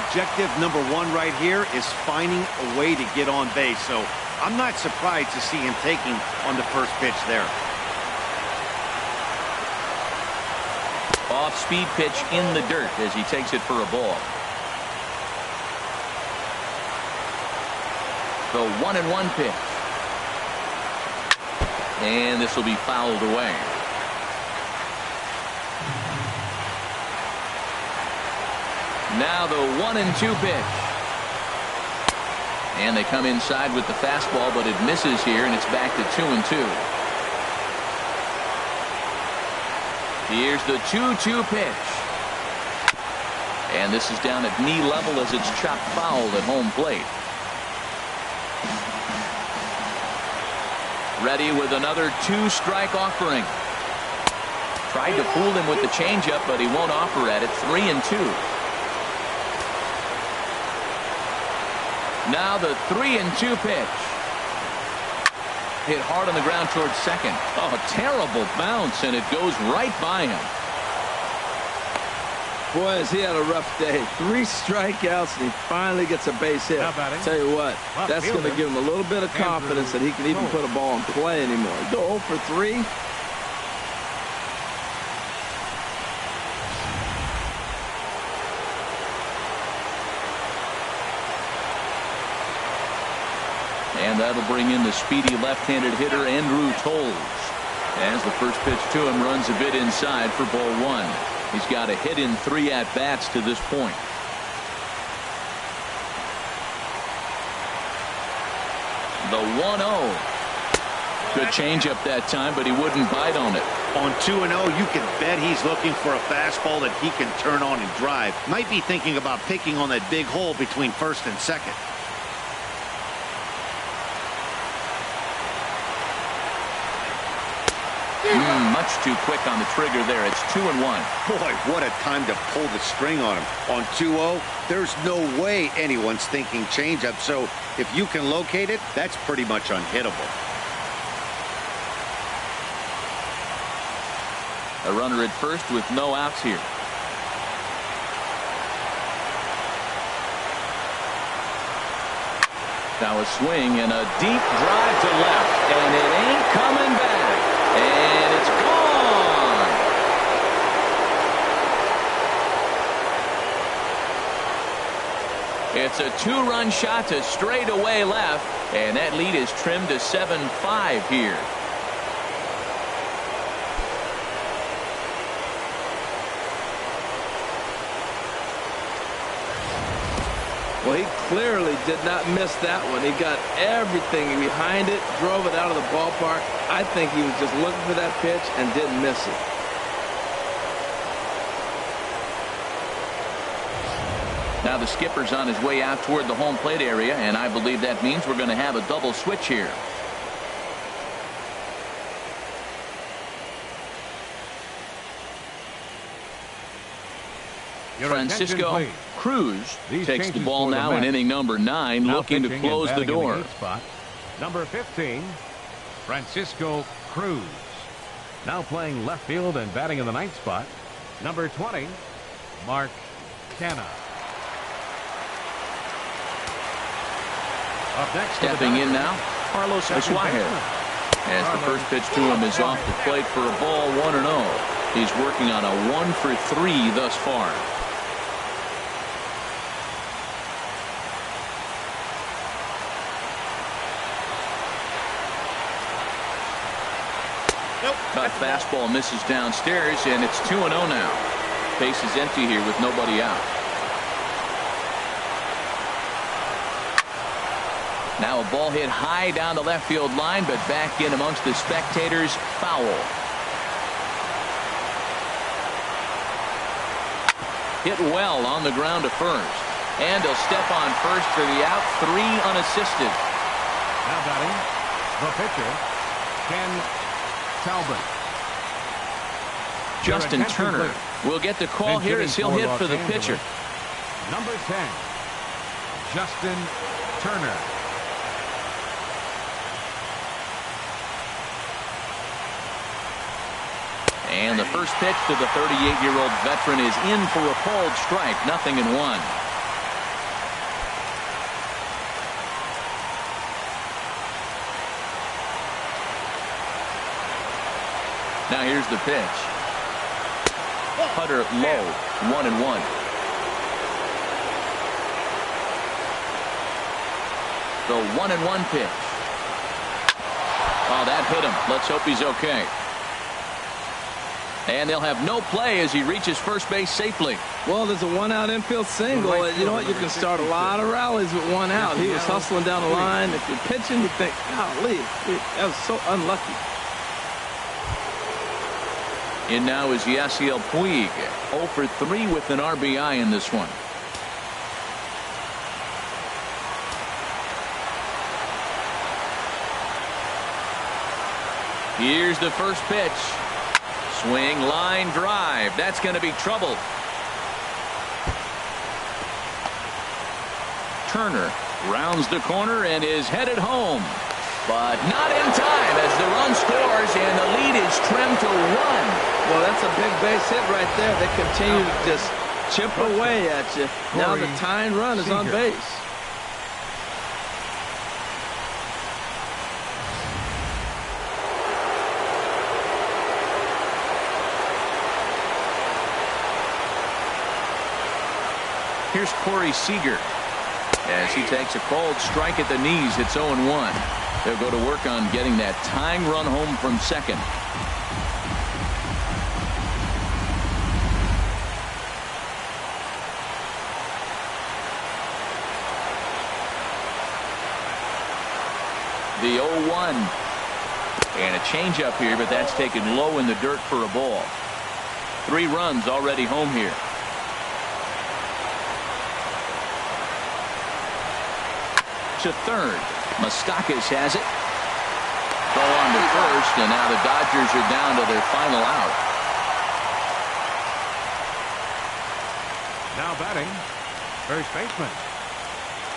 Objective number 1 right here is finding a way to get on base. So I'm not surprised to see him taking on the first pitch there. Off-speed pitch in the dirt as he takes it for a ball. The 1-1 pitch. And this will be fouled away. Now the 1-2 pitch. And they come inside with the fastball, but it misses here, and it's back to 2-2. Here's the 2-2 pitch. And this is down at knee level as it's chopped foul at home plate. Ready with another 2-strike offering. Tried to fool him with the changeup, but he won't offer at it. 3-2. Now the 3-2 pitch. Hit hard on the ground towards second. Oh, terrible bounce, and it goes right by him. Boy, has he had a rough day. 3 strikeouts, and he finally gets a base hit. Tell you what, that's going to give him a little bit of confidence that he can even put a ball in play anymore. Go 0 for 3. And that'll bring in the speedy left-handed hitter Andrew Toles. As the first pitch to him runs a bit inside for ball 1. He's got a hit in 3 at-bats to this point. The 1-0. Good changeup that time, but he wouldn't bite on it. On 2-0, you can bet he's looking for a fastball that he can turn on and drive. Might be thinking about picking on that big hole between first and second. Much too quick on the trigger there. It's 2-1. Boy, what a time to pull the string on him. On 2-0, there's no way anyone's thinking changeup. So if you can locate it, that's pretty much unhittable. A runner at first with no outs here. Now a swing and a deep drive to left, and it ain't coming back, and it's gone. It's a two-run shot to straightaway left, and that lead is trimmed to 7-5 here. Well, he clearly did not miss that one. He got everything behind it, drove it out of the ballpark. I think he was just looking for that pitch and didn't miss it. Now the skipper's on his way out toward the home plate area, and I believe that means we're going to have a double switch here. Francisco Cruz takes the ball now in inning number 9, looking to close the door. Number 15, Francisco Cruz. Now playing left field and batting in the 9th spot. Number 20, Mark Canha. Up next, stepping in now, Carlos Suarez. As the first pitch to him is off the plate for a ball, 1-0. He's working on a 1-for-3 thus far. That fastball misses downstairs, and it's 2-0 now. Base is empty here with nobody out. Now a ball hit high down the left field line, but back in amongst the spectators. Foul. Hit well on the ground to first, and he'll step on first for the out. 3 unassisted. Now batting, the pitcher, Ken Talbot. Justin Turner will get the call here as he'll hit for the pitcher. Number 10, Justin Turner. And the first pitch to the 38-year-old veteran is in for a called strike. 0-1. Now here's the pitch. Cutter low. 1-1. The 1-1 pitch. Oh, that hit him. Let's hope he's okay. And they'll have no play as he reaches first base safely. Well, there's a 1-out infield single. You know what? You can start a lot of rallies with 1 out. He was hustling down the line. If you're pitching, you think, golly, that was so unlucky. In now is Yasiel Puig, 0 for 3 with an RBI in this one. Here's the first pitch. Swing, line drive. That's going to be trouble. Turner rounds the corner and is headed home. But not in time as the run scores and the lead is trimmed to 1. Well, that's a big base hit right there. They continue to just chip away at you. Now the tying run is on base. Here's Corey Seager as he takes a cold strike at the knees. It's 0-1. They'll go to work on getting that tying run home from second. The 0-1. And a changeup here, but that's taken low in the dirt for a ball. 3 runs already home here. To third. Moustakas has it. Throw on to first, and now the Dodgers are down to their final out. Now batting, first baseman,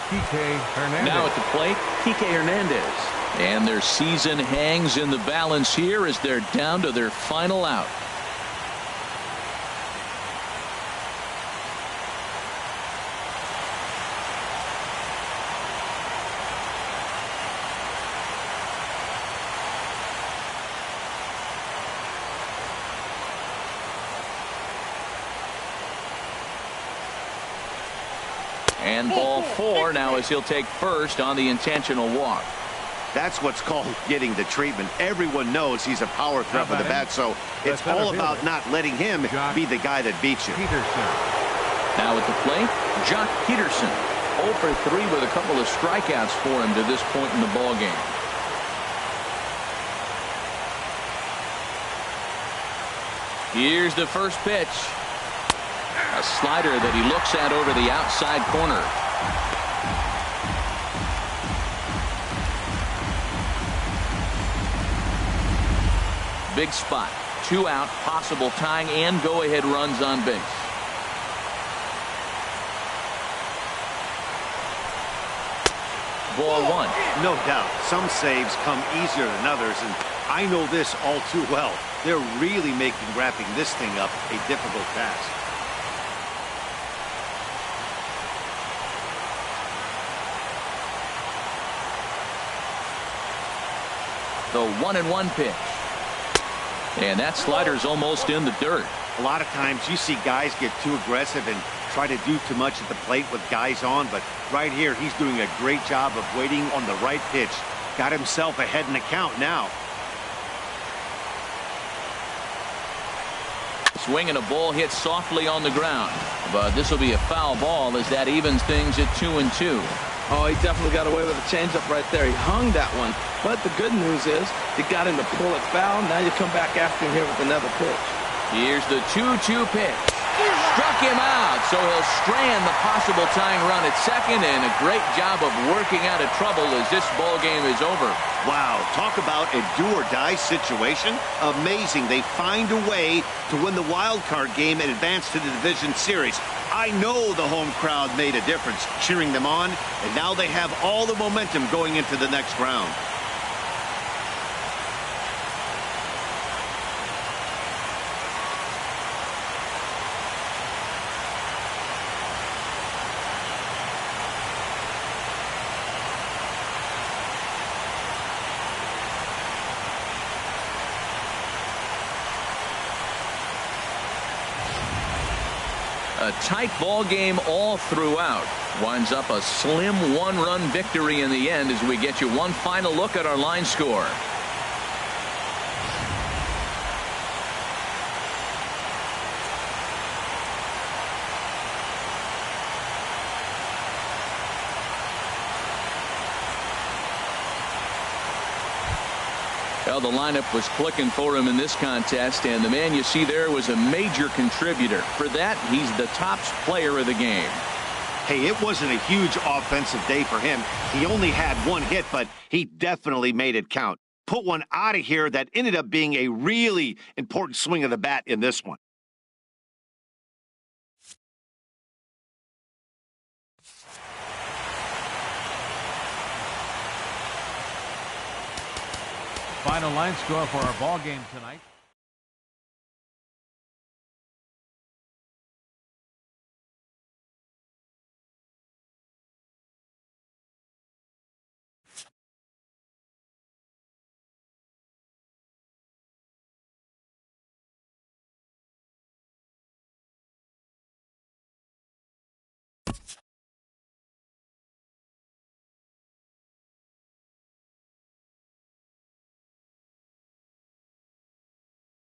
Kike Hernandez. Now at the plate, Kike Hernandez. And their season hangs in the balance here as they're down to their final out. And ball 4 now as he'll take first on the intentional walk. That's what's called getting the treatment. Everyone knows he's a power threat with the bat, so it's all about not letting him be the guy that beats you. Peterson. Now at the plate, Joc Pederson. 0 for 3 with a couple of strikeouts for him to this point in the ballgame. Here's the first pitch. A slider that he looks at over the outside corner. Big spot. 2 out, possible tying and go-ahead runs on base. Ball 1. No doubt. Some saves come easier than others, and I know this all too well. They're really making wrapping this thing up a difficult task. The 1-1 pitch. And that slider's almost in the dirt. A lot of times you see guys get too aggressive and try to do too much at the plate with guys on, but right here he's doing a great job of waiting on the right pitch. Got himself ahead in the count now. Swing and a ball hit softly on the ground. But this will be a foul ball as that evens things at 2-2. Oh, he definitely got away with a changeup right there. He hung that one. But the good news is he got him to pull it foul. Now you come back after him here with another pitch. Here's the 2-2 pitch. Struck him out, so he'll strand the possible tying run at second, and a great job of working out of trouble as this ball game is over. Wow, talk about a do-or-die situation. Amazing. They find a way to win the wild card game and advance to the division series. I know the home crowd made a difference cheering them on, and now they have all the momentum going into the next round. A tight ball game all throughout. Winds up a slim 1-run victory in the end as we get you one final look at our line score. Well, the lineup was clicking for him in this contest, and the man you see there was a major contributor. For that, he's the top player of the game. Hey, it wasn't a huge offensive day for him. He only had 1 hit, but he definitely made it count. Put one out of here that ended up being a really important swing of the bat in this one. Final line score for our ball game tonight.